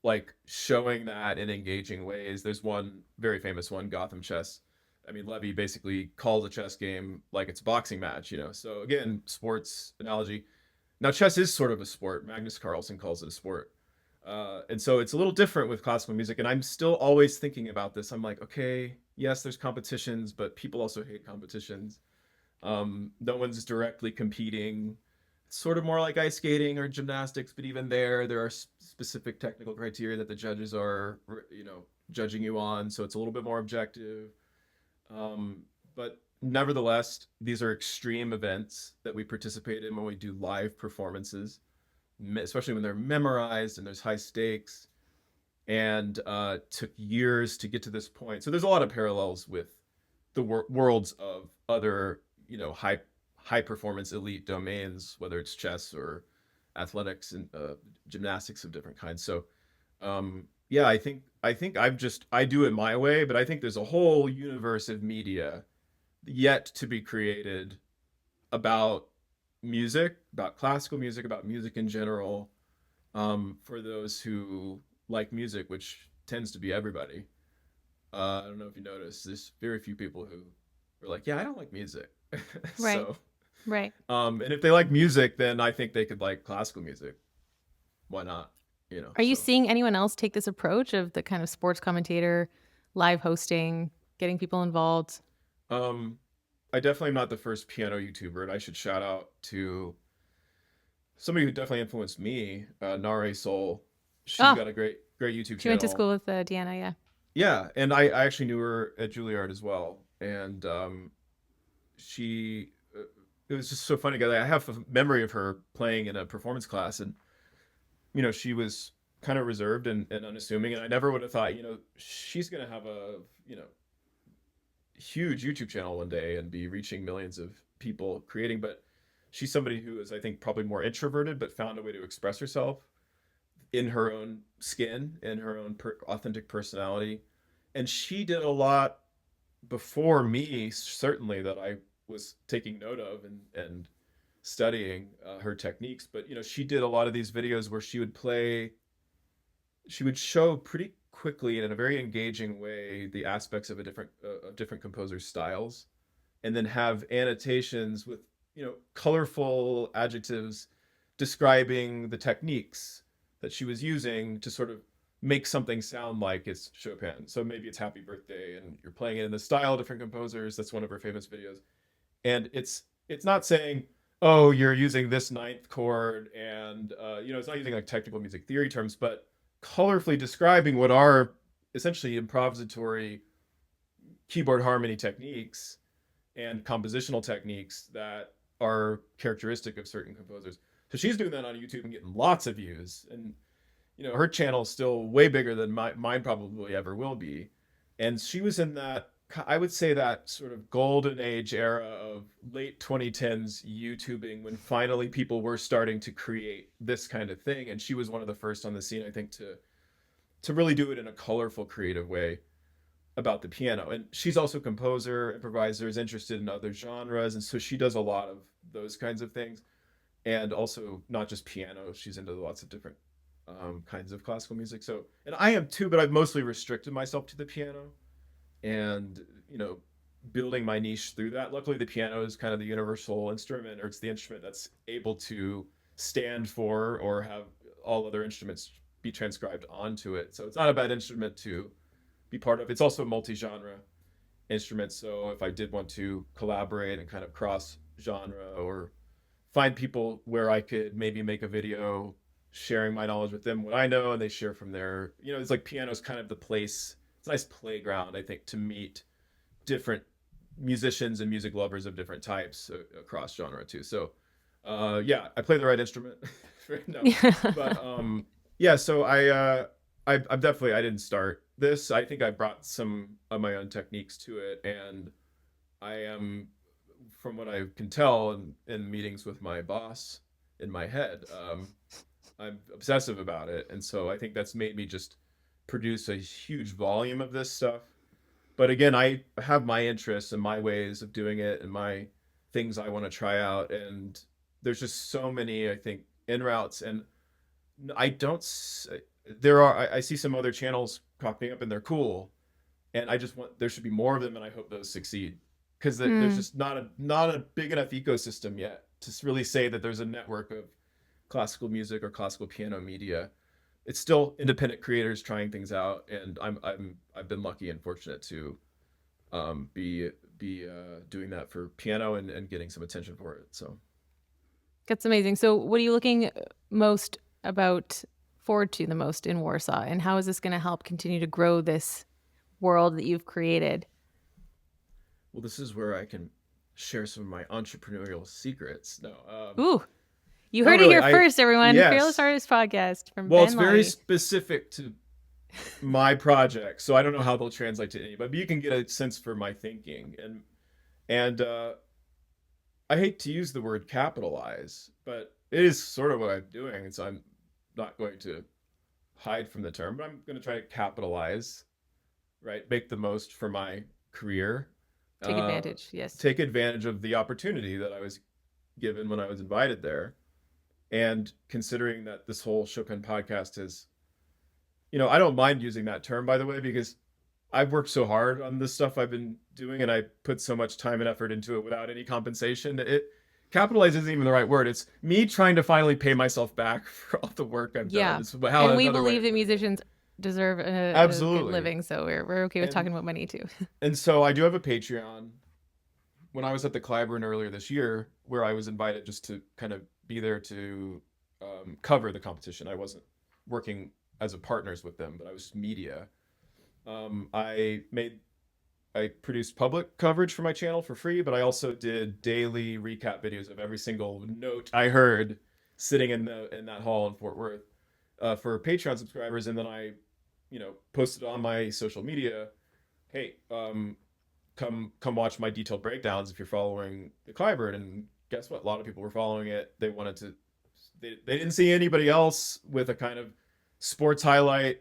[SPEAKER 2] like showing that in engaging ways. There's one very famous one, Gotham Chess. I mean, Levy basically calls a chess game like it's a boxing match. So again, sports analogy. Now, chess is sort of a sport. Magnus Carlsen calls it a sport. And so it's a little different with classical music. And I'm still always thinking about this. I'm like, okay, yes, there's competitions, but people also hate competitions. No one's directly competing. It's sort of more like ice skating or gymnastics, but even there are specific technical criteria that the judges are, judging you on. So it's a little bit more objective. But nevertheless, these are extreme events that we participate in when we do live performances, especially when they're memorized and there's high stakes, and took years to get to this point. So there's a lot of parallels with the worlds of other, high performance elite domains, whether it's chess or athletics and gymnastics of different kinds. So yeah, I think I do it my way, but I think there's a whole universe of media yet to be created about music, about classical music, about music in general, for those who like music, which tends to be everybody. I don't know if you noticed, there's very few people who are like, yeah, I don't like music.
[SPEAKER 1] Right.
[SPEAKER 2] So,
[SPEAKER 1] Right.
[SPEAKER 2] and if they like music, then I think they could like classical music. Why not?
[SPEAKER 1] Are you
[SPEAKER 2] So,
[SPEAKER 1] seeing anyone else take this approach of the kind of sports commentator, live hosting, getting people involved?
[SPEAKER 2] um, I definitely am not the first piano YouTuber, and I should shout out to somebody who definitely influenced me, Nare Soul. She's
[SPEAKER 1] Oh,
[SPEAKER 2] got a great YouTube
[SPEAKER 1] she went to
[SPEAKER 2] channel.
[SPEAKER 1] school with Deanna. Yeah.
[SPEAKER 2] Yeah, and I actually knew her at Juilliard as well, and she it was just so funny because I have a memory of her playing in a performance class, and she was kind of reserved and unassuming, and I never would have thought she's gonna have a huge YouTube channel one day and be reaching millions of people creating. But she's somebody who is, I think, probably more introverted, but found a way to express herself in her own skin, in her own authentic personality. And she did a lot before me, certainly, that I was taking note of and studying her techniques. But she did a lot of these videos where she would show pretty quickly and in a very engaging way the aspects of a different of different composers' styles, and then have annotations with colorful adjectives describing the techniques that she was using to sort of make something sound like it's Chopin. So maybe it's Happy Birthday and you're playing it in the style of different composers. That's one of her famous videos. And it's not saying, oh, you're using this ninth chord, and it's not using like technical music theory terms, but colorfully describing what are essentially improvisatory keyboard harmony techniques and compositional techniques that are characteristic of certain composers. So she's doing that on YouTube and getting lots of views. And her channel is still way bigger than mine probably ever will be. And she was in that, I would say, that sort of golden age era of late 2010s YouTubing, when finally people were starting to create this kind of thing. And she was one of the first on the scene, I think, to really do it in a colorful, creative way about the piano. And she's also a composer, improviser, is interested in other genres. And so she does a lot of those kinds of things. And also not just piano, she's into lots of different kinds of classical music. So, and I am too, but I've mostly restricted myself to the piano and, building my niche through that. Luckily, the piano is kind of the universal instrument, or it's the instrument that's able to stand for or have all other instruments be transcribed onto it. So it's not a bad instrument to be part of. It's also a multi-genre instrument. So if I did want to collaborate and kind of cross genre, or find people where I could maybe make a video sharing my knowledge with them, what I know, and they share from there. It's like piano's kind of the place. It's a nice playground, I think, to meet different musicians and music lovers of different types across genre too. So, yeah, I play the right instrument. No, but yeah. So I'm definitely, I didn't start this. I think I brought some of my own techniques to it, and I am, from what I can tell in meetings with my boss in my head, I'm obsessive about it. And so I think that's made me just produce a huge volume of this stuff. But again, I have my interests and my ways of doing it and my things I want to try out. And there's just so many, I think, in routes. And I don't, I see some other channels popping up and they're cool. And I just want, there should be more of them. And I hope those succeed, because there's just not a big enough ecosystem yet to really say that there's a network of classical music or classical piano media. It's still independent creators trying things out, and I've been lucky and fortunate to be doing that for piano and getting some attention for it. So
[SPEAKER 1] That's amazing. So what are you looking most forward to the most in Warsaw, and how is this going to help continue to grow this world that you've created?
[SPEAKER 2] Well, this is where I can share some of my entrepreneurial secrets. No,
[SPEAKER 1] Ooh, you
[SPEAKER 2] not
[SPEAKER 1] heard it
[SPEAKER 2] really.
[SPEAKER 1] here first, everyone. Fearless
[SPEAKER 2] Yes.
[SPEAKER 1] Artist Podcast from
[SPEAKER 2] Well,
[SPEAKER 1] Ben
[SPEAKER 2] it's very
[SPEAKER 1] Laude.
[SPEAKER 2] specific to my project, so I don't know how they'll translate to anybody, but you can get a sense for my thinking. And I hate to use the word capitalize, but it is sort of what I'm doing, and so I'm not going to hide from the term, but I'm going to try to capitalize, right? Make the most for my career.
[SPEAKER 1] Take advantage, yes.
[SPEAKER 2] Take advantage of the opportunity that I was given when I was invited there. And considering that this whole Chopin podcast is, I don't mind using that term, by the way, because I've worked so hard on this stuff I've been doing, and I put so much time and effort into it without any compensation. Capitalize isn't even the right word. It's me trying to finally pay myself back for all the work I've done. It's how,
[SPEAKER 1] and we believe that musicians deserve a good living, so we're okay with talking about money too.
[SPEAKER 2] And so I do have a Patreon. When I was at the Clyburn earlier this year, where I was invited just to kind of be there to cover the competition, I wasn't working as a partners with them, but I was media. I produced public coverage for my channel for free, but I also did daily recap videos of every single note I heard sitting in that hall in Fort Worth for Patreon subscribers. And then I, posted on my social media, hey, come watch my detailed breakdowns if you're following the Clyburn. And guess what? A lot of people were following it. They wanted to, they didn't see anybody else with a kind of sports highlight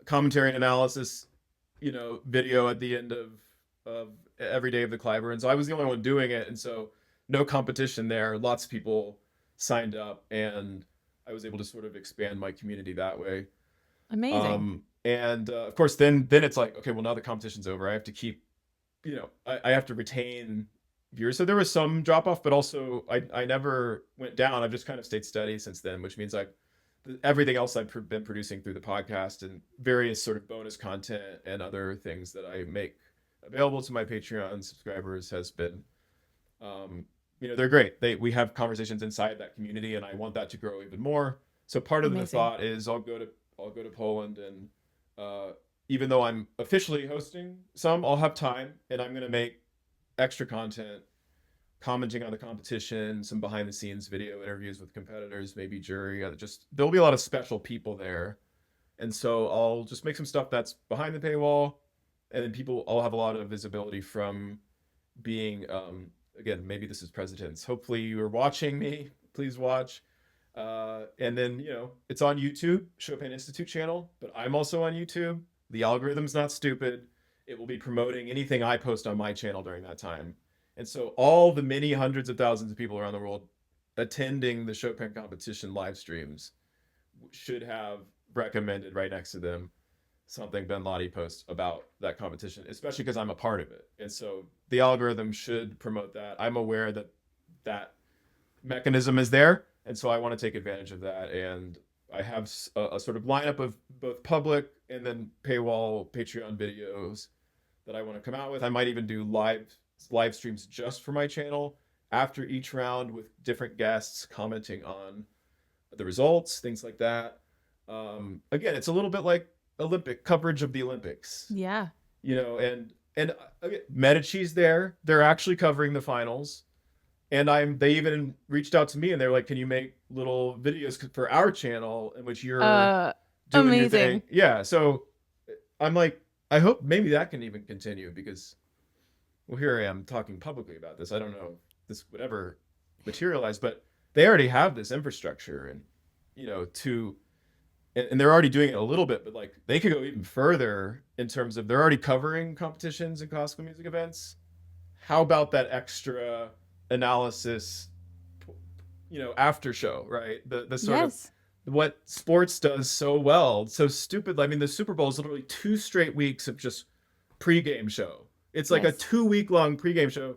[SPEAKER 2] commentary and analysis, video at the end of every day of the Clyburn. So I was the only one doing it. And so no competition there. Lots of people signed up, and I was able to sort of expand my community that way.
[SPEAKER 1] Amazing.
[SPEAKER 2] And of course, then it's like, okay, well, now the competition's over. I have to keep, I have to retain viewers. So there was some drop off, but also I never went down. I've just kind of stayed steady since then, which means everything else I've been producing through the podcast and various sort of bonus content and other things that I make available to my Patreon subscribers has been, they're great. We have conversations inside that community, and I want that to grow even more. So part of the thought is I'll go to Poland, and even though I'm officially hosting some, I'll have time, and I'm going to make extra content commenting on the competition, some behind the scenes video interviews with competitors, maybe jury. Just there'll be a lot of special people there, and so I'll just make some stuff that's behind the paywall, and then people all have a lot of visibility from being again, maybe this is precedence. Hopefully you are watching me. Please watch. And then, it's on YouTube, Chopin Institute channel, but I'm also on YouTube. The algorithm's not stupid. It will be promoting anything I post on my channel during that time. And so all the many hundreds of thousands of people around the world attending the Chopin competition live streams should have recommended right next to them something Ben Laude posts about that competition, especially because I'm a part of it. And so the algorithm should promote that. I'm aware that that mechanism is there. And so I want to take advantage of that. And I have a sort of lineup of both public and then paywall Patreon videos that I want to come out with. I might even do live streams just for my channel after each round with different guests commenting on the results, things like that. Again, it's a little bit like Olympic coverage of the Olympics.
[SPEAKER 1] Yeah.
[SPEAKER 2] And Medici's there. They're actually covering the finals. And they even reached out to me and they're like, can you make little videos for our channel in which you're doing
[SPEAKER 1] amazing.
[SPEAKER 2] your thing? Yeah. So I'm like, I hope maybe that can even continue because, well, here I am talking publicly about this. I don't know if this would ever materialize, but they already have this infrastructure and, and they're already doing it a little bit, but like they could go even further in terms of they're already covering competitions and classical music events. How about that extra analysis, after show, right? The sort of what sports does so well, so stupid. I mean, the Super Bowl is literally 2 straight weeks of just pregame show. It's like a 2-week long pregame show.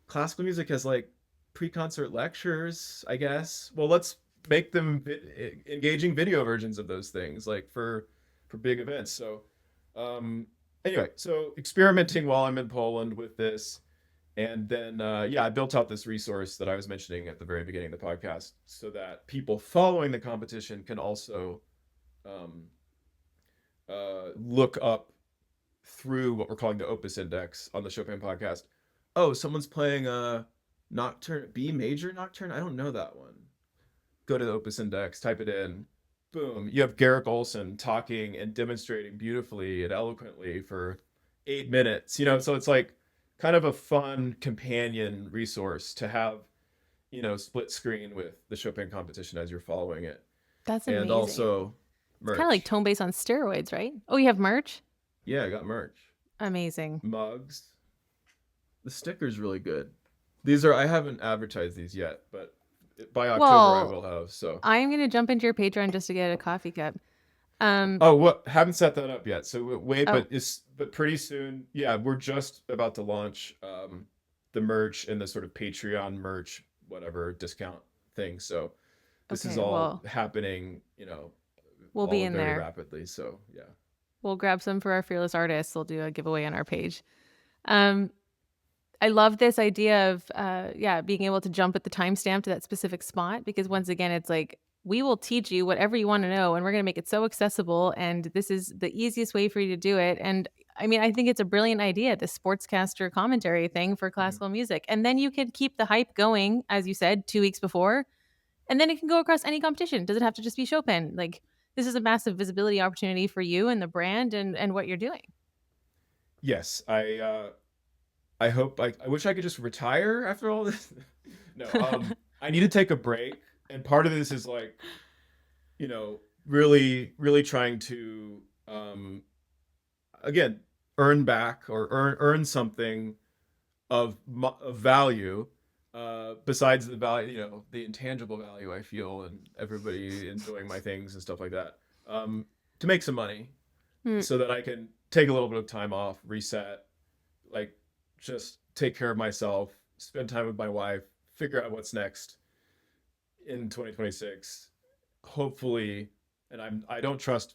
[SPEAKER 2] Classical music has like pre-concert lectures, I guess. Well, let's make them engaging video versions of those things, like for big events. So anyway, so experimenting while I'm in Poland with this. And then, I built out this resource that I was mentioning at the very beginning of the podcast so that people following the competition can also look up through what we're calling the Opus Index on the Chopin podcast. Oh, someone's playing a nocturne, B major nocturne. I don't know that one. Go to the Opus Index, type it in. Boom. You have Garrick Olson talking and demonstrating beautifully and eloquently for 8 minutes. So it's like kind of a fun companion resource to have, split screen with the Chopin competition as you're following it.
[SPEAKER 1] That's amazing.
[SPEAKER 2] And also merch.
[SPEAKER 1] It's kind of like Tone Base on steroids, right? Oh, you have merch?
[SPEAKER 2] Yeah, I got merch.
[SPEAKER 1] Amazing.
[SPEAKER 2] Mugs. The sticker's really good. I haven't advertised these yet, but by October I will have. So
[SPEAKER 1] I'm gonna jump into your Patreon just to get a coffee cup.
[SPEAKER 2] Haven't set that up yet. So wait, but pretty soon. Yeah, we're just about to launch the merch and the sort of Patreon merch, whatever discount thing. So this is all happening,
[SPEAKER 1] we'll be in there
[SPEAKER 2] rapidly. So yeah,
[SPEAKER 1] we'll grab some for our fearless artists. We'll do a giveaway on our page. I love this idea of being able to jump at the timestamp to that specific spot, because once again, it's like we will teach you whatever you want to know, and we're going to make it so accessible, and this is the easiest way for you to do it. And I mean, I think it's a brilliant idea, the sportscaster commentary thing for classical music. And then you can keep the hype going, as you said, 2 weeks before, and then it can go across any competition. Doesn't have to just be Chopin. Like, this is a massive visibility opportunity for you and the brand and what you're doing.
[SPEAKER 2] Yes, I hope I wish I could just retire after all this. No, I need to take a break. And part of this is like, really, really trying to, again, earn back or earn something of value, besides the value, the intangible value I feel and everybody enjoying my things and stuff like that, to make some money so that I can take a little bit of time off, reset, like just take care of myself, spend time with my wife, figure out what's next in 2026, hopefully. And I don't trust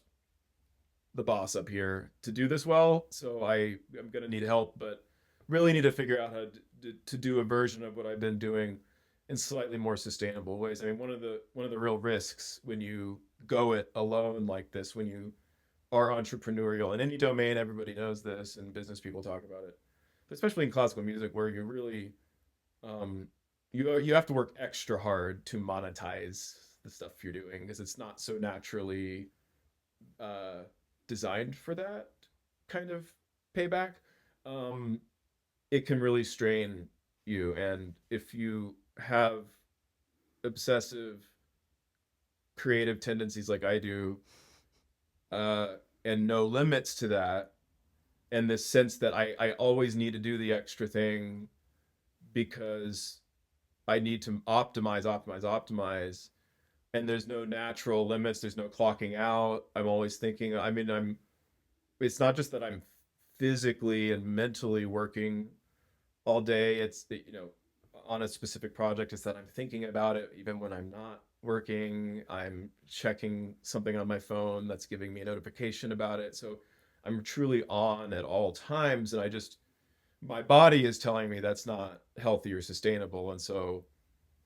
[SPEAKER 2] the boss up here to do this well, so I'm gonna need help, but really need to figure out how to do a version of what I've been doing in slightly more sustainable ways. I mean, one of the real risks when you go it alone like this, when you are entrepreneurial in any domain, everybody knows this and business people talk about it, but especially in classical music, where you're really um, you have to work extra hard to monetize the stuff you're doing because it's not so naturally uh, designed for that kind of payback. Um, it can really strain you, and if you have obsessive creative tendencies like I do, uh, and no limits to that, and this sense that I always need to do the extra thing because I need to optimize, and there's no natural limits, there's no clocking out. I'm always thinking, I mean, it's not just that I'm physically and mentally working all day. It's, on a specific project, it's that I'm thinking about it even when I'm not working. I'm checking something on my phone that's giving me a notification about it. So I'm truly on at all times. And my body is telling me that's not healthy or sustainable. And so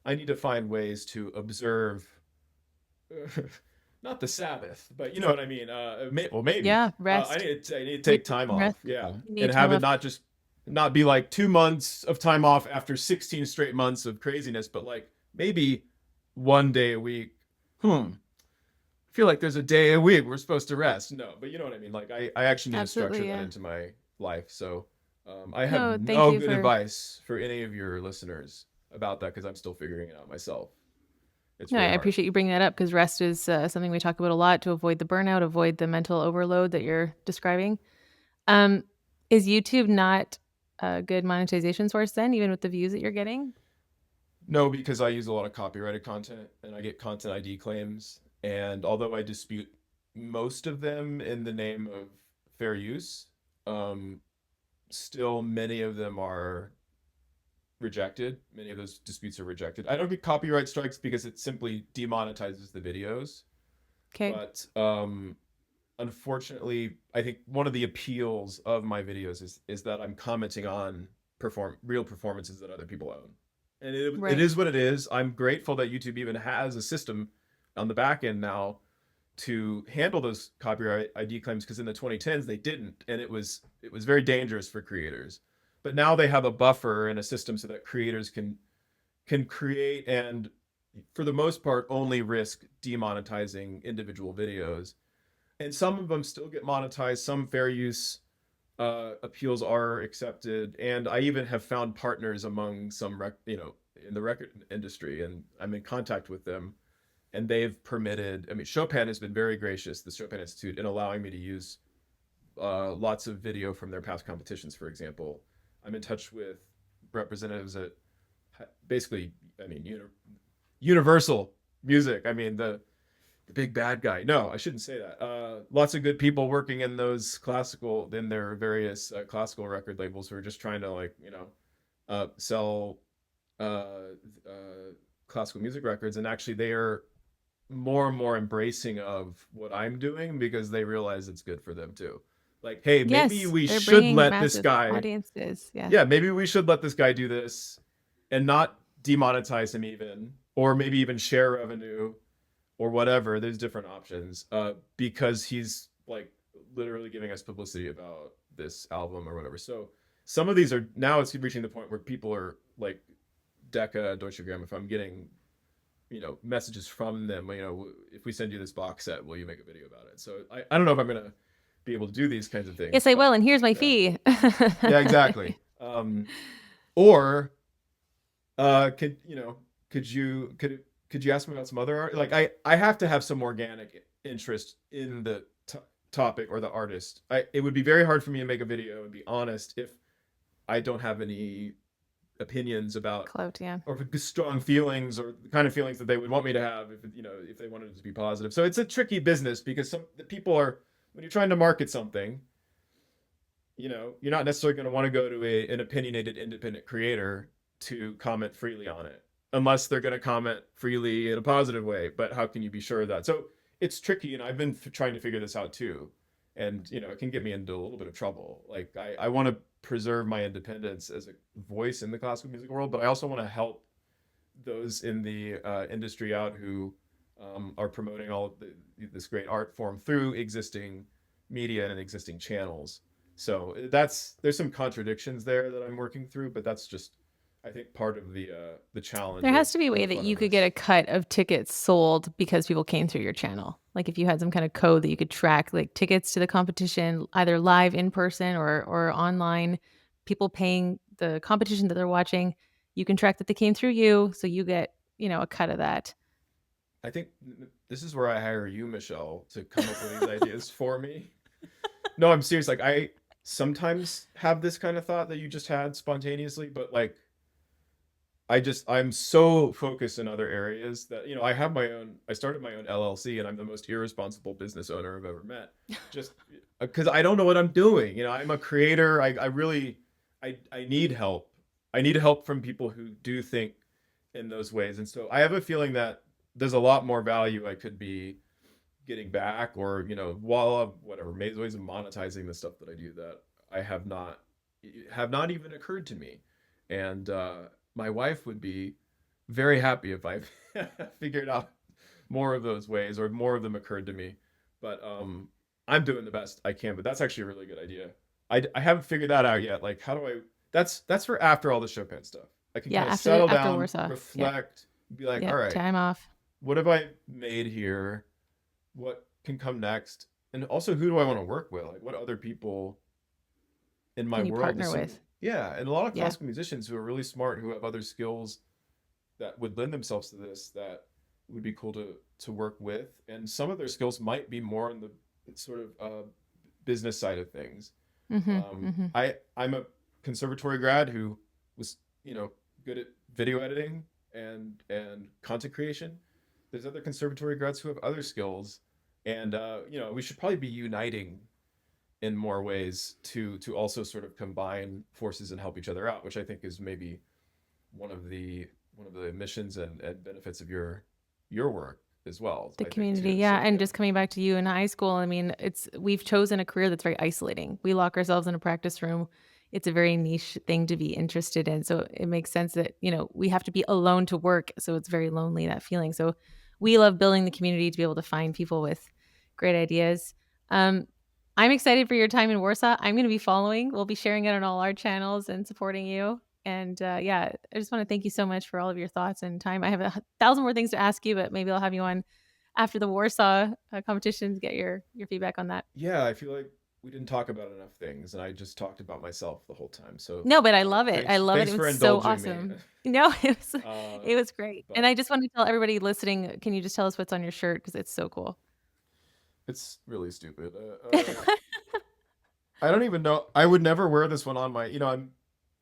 [SPEAKER 2] I need to find ways to observe, not the Sabbath, but you know what I mean. Maybe
[SPEAKER 1] Yeah, rest.
[SPEAKER 2] I need to
[SPEAKER 1] You
[SPEAKER 2] take time
[SPEAKER 1] need rest.
[SPEAKER 2] off. Yeah,
[SPEAKER 1] You
[SPEAKER 2] and
[SPEAKER 1] need time
[SPEAKER 2] have it
[SPEAKER 1] off.
[SPEAKER 2] not be like 2 months of time off after 16 straight months of craziness, but like maybe one day a week. I feel like there's a day a week we're supposed to rest. No, but you know what I mean. Like I actually need to structure
[SPEAKER 1] Absolutely,
[SPEAKER 2] that
[SPEAKER 1] yeah.
[SPEAKER 2] into my life. So I have
[SPEAKER 1] No, thank
[SPEAKER 2] no
[SPEAKER 1] you
[SPEAKER 2] good
[SPEAKER 1] for
[SPEAKER 2] advice for any of your listeners about that because I'm still figuring it out myself. It's
[SPEAKER 1] no, I
[SPEAKER 2] really hard.
[SPEAKER 1] appreciate you bringing that up because rest is something we talk about a lot to avoid the burnout, avoid the mental overload that you're describing. Um, is YouTube not a good monetization source then, even with the views that you're getting?
[SPEAKER 2] No, because I use a lot of copyrighted content and I get content ID claims. And although I dispute most of them in the name of fair use, um, still many of them are rejected. Many of those disputes are rejected. I don't get copyright strikes because it simply demonetizes the videos.
[SPEAKER 1] Okay.
[SPEAKER 2] But unfortunately, I think one of the appeals of my videos is that I'm commenting on real performances that other people own. And it
[SPEAKER 1] Right.
[SPEAKER 2] is what it is. I'm grateful that YouTube even has a system on the back end now to handle those copyright ID claims because in the 2010s they didn't, and it was very dangerous for creators. But now they have a buffer and a system so that creators can create and for the most part only risk demonetizing individual videos, and some of them still get monetized. Some fair use appeals are accepted, and I even have found partners among in the record industry, and I'm in contact with them, and they've permitted. I mean, Chopin has been very gracious, the Chopin Institute, in allowing me to use lots of video from their past competitions. For example, I'm in touch with representatives at basically, I mean, Universal Music. I mean, the big bad guy. No, I shouldn't say that. Lots of good people working in their various classical record labels who are just trying to sell uh, uh, classical music records, and actually they are more and more embracing of what I'm doing because they realize it's good for them too. Like, hey, maybe
[SPEAKER 1] Yes,
[SPEAKER 2] we
[SPEAKER 1] they're
[SPEAKER 2] should
[SPEAKER 1] bringing
[SPEAKER 2] let this
[SPEAKER 1] massive
[SPEAKER 2] guy,
[SPEAKER 1] audiences. Yeah.
[SPEAKER 2] yeah, maybe we should let this guy do this and not demonetize him even, or maybe even share revenue or whatever. There's different options because he's like literally giving us publicity about this album or whatever. So some of these are now it's reaching the point where people are like Decca, Deutsche Grammophon, getting messages from them. If we send you this box set, will you make a video about it? So I don't know if I'm gonna be able to do these kinds of things,
[SPEAKER 1] Yes, I will.
[SPEAKER 2] but
[SPEAKER 1] And here's my
[SPEAKER 2] yeah,
[SPEAKER 1] fee.
[SPEAKER 2] yeah, exactly. Or could could you ask me about some other art? Like I have to have some organic interest in the topic or the artist. It would be very hard for me to make a video and be honest if I don't have any opinions about
[SPEAKER 1] Clout, yeah.
[SPEAKER 2] or strong feelings or the kind of feelings that they would want me to have if they wanted it to be positive. So it's a tricky business because some the people are when you're trying to market something, you're not necessarily going to want to go to an opinionated independent creator to comment freely on it unless they're going to comment freely in a positive way. But how can you be sure of that? So it's tricky, and I've been trying to figure this out too. And it can get me into a little bit of trouble. Like I want to preserve my independence as a voice in the classical music world, but I also want to help those in the industry out who are promoting all of this great art form through existing media and existing channels. So there's some contradictions there that I'm working through, but that's just I think part of the challenge
[SPEAKER 1] There
[SPEAKER 2] or
[SPEAKER 1] has to be a
[SPEAKER 2] the
[SPEAKER 1] way that
[SPEAKER 2] fun
[SPEAKER 1] you
[SPEAKER 2] of
[SPEAKER 1] could get
[SPEAKER 2] this.
[SPEAKER 1] a cut of tickets sold because people came through your channel. Like if you had some kind of code that you could track like tickets to the competition, either live in person or online, people paying the competition that they're watching, you can track that they came through you, so you get, a cut of that.
[SPEAKER 2] I think this is where I hire you, Michelle, to come up with these ideas for me. No, I'm serious. Like I sometimes have this kind of thought that you just had spontaneously, but like I'm so focused in other areas that I started my own LLC and I'm the most irresponsible business owner I've ever met. Just because I don't know what I'm doing. I'm a creator. I really I need help. I need help from people who do think in those ways. And so I have a feeling that there's a lot more value I could be getting back, or while whatever ways of monetizing the stuff that I do that I have not even occurred to me. And my wife would be very happy if I figured out more of those ways, or more of them occurred to me. But I'm doing the best I can. But that's actually a really good idea. I haven't figured that out yet. Like, how do I? That's for after all the Chopin stuff. I can
[SPEAKER 1] Yeah,
[SPEAKER 2] kind of
[SPEAKER 1] after
[SPEAKER 2] settle
[SPEAKER 1] after
[SPEAKER 2] down,
[SPEAKER 1] Warsaw. Yep.
[SPEAKER 2] reflect, be like, all
[SPEAKER 1] Yep.
[SPEAKER 2] right,
[SPEAKER 1] Time off.
[SPEAKER 2] what have I made here? What can come next? And also, who do I want to work with? Like, what other people in my
[SPEAKER 1] Can you
[SPEAKER 2] world?
[SPEAKER 1] partner with?
[SPEAKER 2] Yeah, and a lot of
[SPEAKER 1] Yeah.
[SPEAKER 2] classical musicians who are really smart, who have other skills that would lend themselves to this, that would be cool to work with. And some of their skills might be more on the sort of business side of things.
[SPEAKER 1] Mhm. Mhm.
[SPEAKER 2] I'm a conservatory grad who was good at video editing and content creation. There's other conservatory grads who have other skills, and we should probably be uniting in more ways to also sort of combine forces and help each other out, which I think is maybe one of the missions and benefits of your work as well.
[SPEAKER 1] The
[SPEAKER 2] I think
[SPEAKER 1] community,
[SPEAKER 2] too.
[SPEAKER 1] yeah,
[SPEAKER 2] So
[SPEAKER 1] and
[SPEAKER 2] yeah,
[SPEAKER 1] just coming back to you in high school, I mean, we've chosen a career that's very isolating. We lock ourselves in a practice room. It's a very niche thing to be interested in. So it makes sense that, we have to be alone to work. So it's very lonely, that feeling. So we love building the community to be able to find people with great ideas. Um, I'm excited for your time in Warsaw. I'm going to be following. We'll be sharing it on all our channels and supporting you. And yeah, I just want to thank you so much for all of your thoughts and time. I have 1,000 more things to ask you, but maybe I'll have you on after the Warsaw competition to get your feedback on that.
[SPEAKER 2] yeah, I feel like we didn't talk about enough things, and I just talked about myself the whole time. So
[SPEAKER 1] No, but I love it. I love it.
[SPEAKER 2] thanks
[SPEAKER 1] It
[SPEAKER 2] for
[SPEAKER 1] was so
[SPEAKER 2] indulging me.
[SPEAKER 1] awesome. No,
[SPEAKER 2] uh,
[SPEAKER 1] it was great. And
[SPEAKER 2] but
[SPEAKER 1] I just want to tell everybody listening, can you just tell us what's on your shirt because it's so cool.
[SPEAKER 2] it's really stupid. I don't even know. I would never wear this one on my.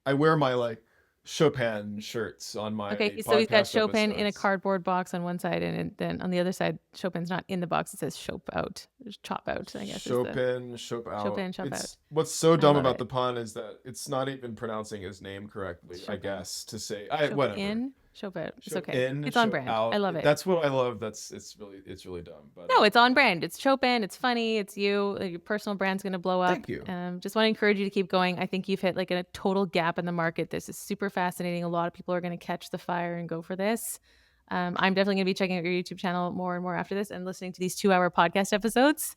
[SPEAKER 2] I wear my like Chopin shirts on my
[SPEAKER 1] Okay, so he's got
[SPEAKER 2] podcast
[SPEAKER 1] Chopin in a
[SPEAKER 2] episodes.
[SPEAKER 1] cardboard box on one side, and then on the other side, Chopin's not in the box. It says "Chop out," "chop out." I guess is the
[SPEAKER 2] Chopin, Chop out.
[SPEAKER 1] Chopin "chop out."
[SPEAKER 2] It's what's so
[SPEAKER 1] I
[SPEAKER 2] dumb
[SPEAKER 1] love
[SPEAKER 2] about
[SPEAKER 1] it.
[SPEAKER 2] the pun is that it's not even pronouncing his name correctly.
[SPEAKER 1] It's
[SPEAKER 2] I
[SPEAKER 1] Chopin.
[SPEAKER 2] guess to say,
[SPEAKER 1] Chop
[SPEAKER 2] whatever.
[SPEAKER 1] in, chop out. It's
[SPEAKER 2] Chop
[SPEAKER 1] okay.
[SPEAKER 2] in,
[SPEAKER 1] It's on
[SPEAKER 2] Chop
[SPEAKER 1] brand. I
[SPEAKER 2] out.
[SPEAKER 1] love it.
[SPEAKER 2] That's what I love. It's really dumb. But
[SPEAKER 1] No, it's on
[SPEAKER 2] yeah.
[SPEAKER 1] brand. It's Chopin. It's funny. It's you. Your personal brand's going to blow up.
[SPEAKER 2] Thank you.
[SPEAKER 1] Just want to encourage you to keep going. I think you've hit like a total gap in the market. This is super fascinating. A lot of people are going to catch the fire and go for this. I'm definitely going to be checking out your YouTube channel more and more after this and listening to these 2-hour podcast episodes.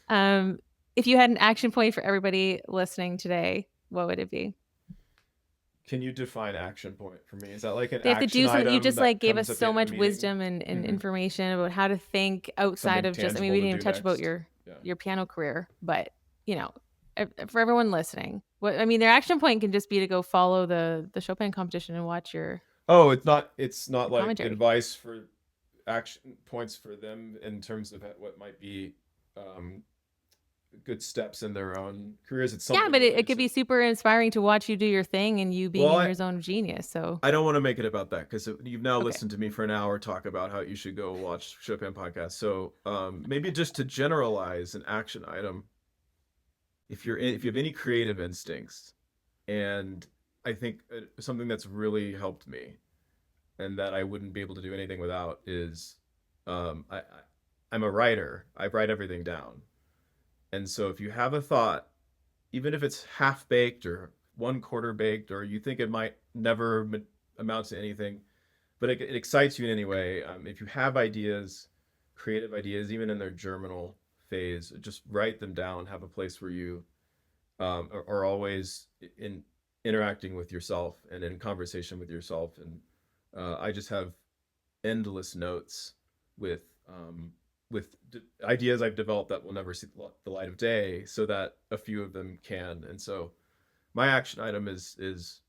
[SPEAKER 1] Um, if you had an action point for everybody listening today, what would it be?
[SPEAKER 2] Can you define action point for me? Is that like an
[SPEAKER 1] They have to
[SPEAKER 2] action
[SPEAKER 1] do something. You
[SPEAKER 2] item
[SPEAKER 1] just like
[SPEAKER 2] that
[SPEAKER 1] gave
[SPEAKER 2] comes
[SPEAKER 1] us
[SPEAKER 2] at the
[SPEAKER 1] so
[SPEAKER 2] end of a
[SPEAKER 1] much
[SPEAKER 2] meeting?
[SPEAKER 1] wisdom and
[SPEAKER 2] Hmm.
[SPEAKER 1] information about how to think outside
[SPEAKER 2] Something
[SPEAKER 1] of just. I mean, we
[SPEAKER 2] tangible to
[SPEAKER 1] didn't even
[SPEAKER 2] do
[SPEAKER 1] touch about
[SPEAKER 2] next.
[SPEAKER 1] your
[SPEAKER 2] Yeah.
[SPEAKER 1] your piano career, but you know, for everyone listening, what I mean, their action point can just be to go follow the Chopin competition and watch
[SPEAKER 2] Oh, it's not
[SPEAKER 1] your
[SPEAKER 2] like
[SPEAKER 1] commentary.
[SPEAKER 2] advice for action points for them in terms of what might be um, good steps in their own careers. It's
[SPEAKER 1] Yeah,
[SPEAKER 2] something
[SPEAKER 1] but it
[SPEAKER 2] related
[SPEAKER 1] could
[SPEAKER 2] to.
[SPEAKER 1] be super inspiring to watch you do your thing and you being
[SPEAKER 2] Well,
[SPEAKER 1] in
[SPEAKER 2] I
[SPEAKER 1] your zone of genius. So
[SPEAKER 2] I don't want to make it about that because you've now
[SPEAKER 1] okay,
[SPEAKER 2] listened to me for an hour talk about how you should go watch Chopin podcast. So maybe just to generalize an action item, if you have any creative instincts, and I think something that's really helped me and that I wouldn't be able to do anything without is I'm a writer. I write everything down. And so if you have a thought, even if it's half baked or one quarter baked, or you think it might never amount to anything, but it excites you in any way. If you have ideas, creative ideas, even in their germinal phase, just write them down. Have a place where you are always in. interacting with yourself and in conversation with yourself. And I just have endless notes with ideas I've developed that will never see the light of day, so that a few of them can. And so my action item is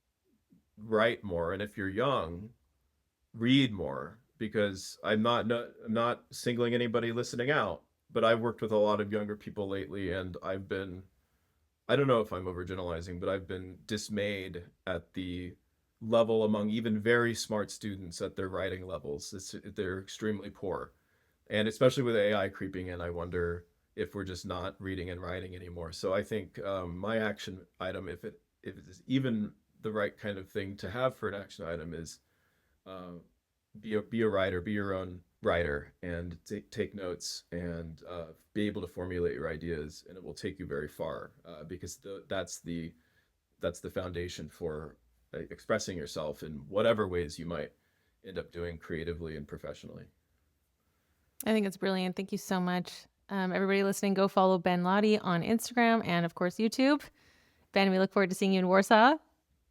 [SPEAKER 2] write more, and if you're young, read more, because I'm not singling anybody listening out, but I've worked with a lot of younger people lately, and I don't know if I'm overgeneralizing, but I've been dismayed at the level among even very smart students at their writing levels. They're extremely poor. And especially with AI creeping in, I wonder if we're just not reading and writing anymore. So I think my action item, if it is even the right kind of thing to have for an action item, is uh, be a writer, be your own writer, and take notes, and be able to formulate your ideas, and it will take you very far, because that's the foundation for expressing yourself in whatever ways you might end up doing creatively and professionally.
[SPEAKER 1] I think it's brilliant. Thank you so much. Everybody listening, go follow Ben Laude on Instagram and, of course, YouTube. Ben, we look forward to seeing you in Warsaw.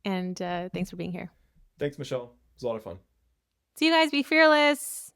[SPEAKER 1] And thanks for being here.
[SPEAKER 2] Thanks, Michelle. It was a lot of fun.
[SPEAKER 1] See you guys. Be fearless.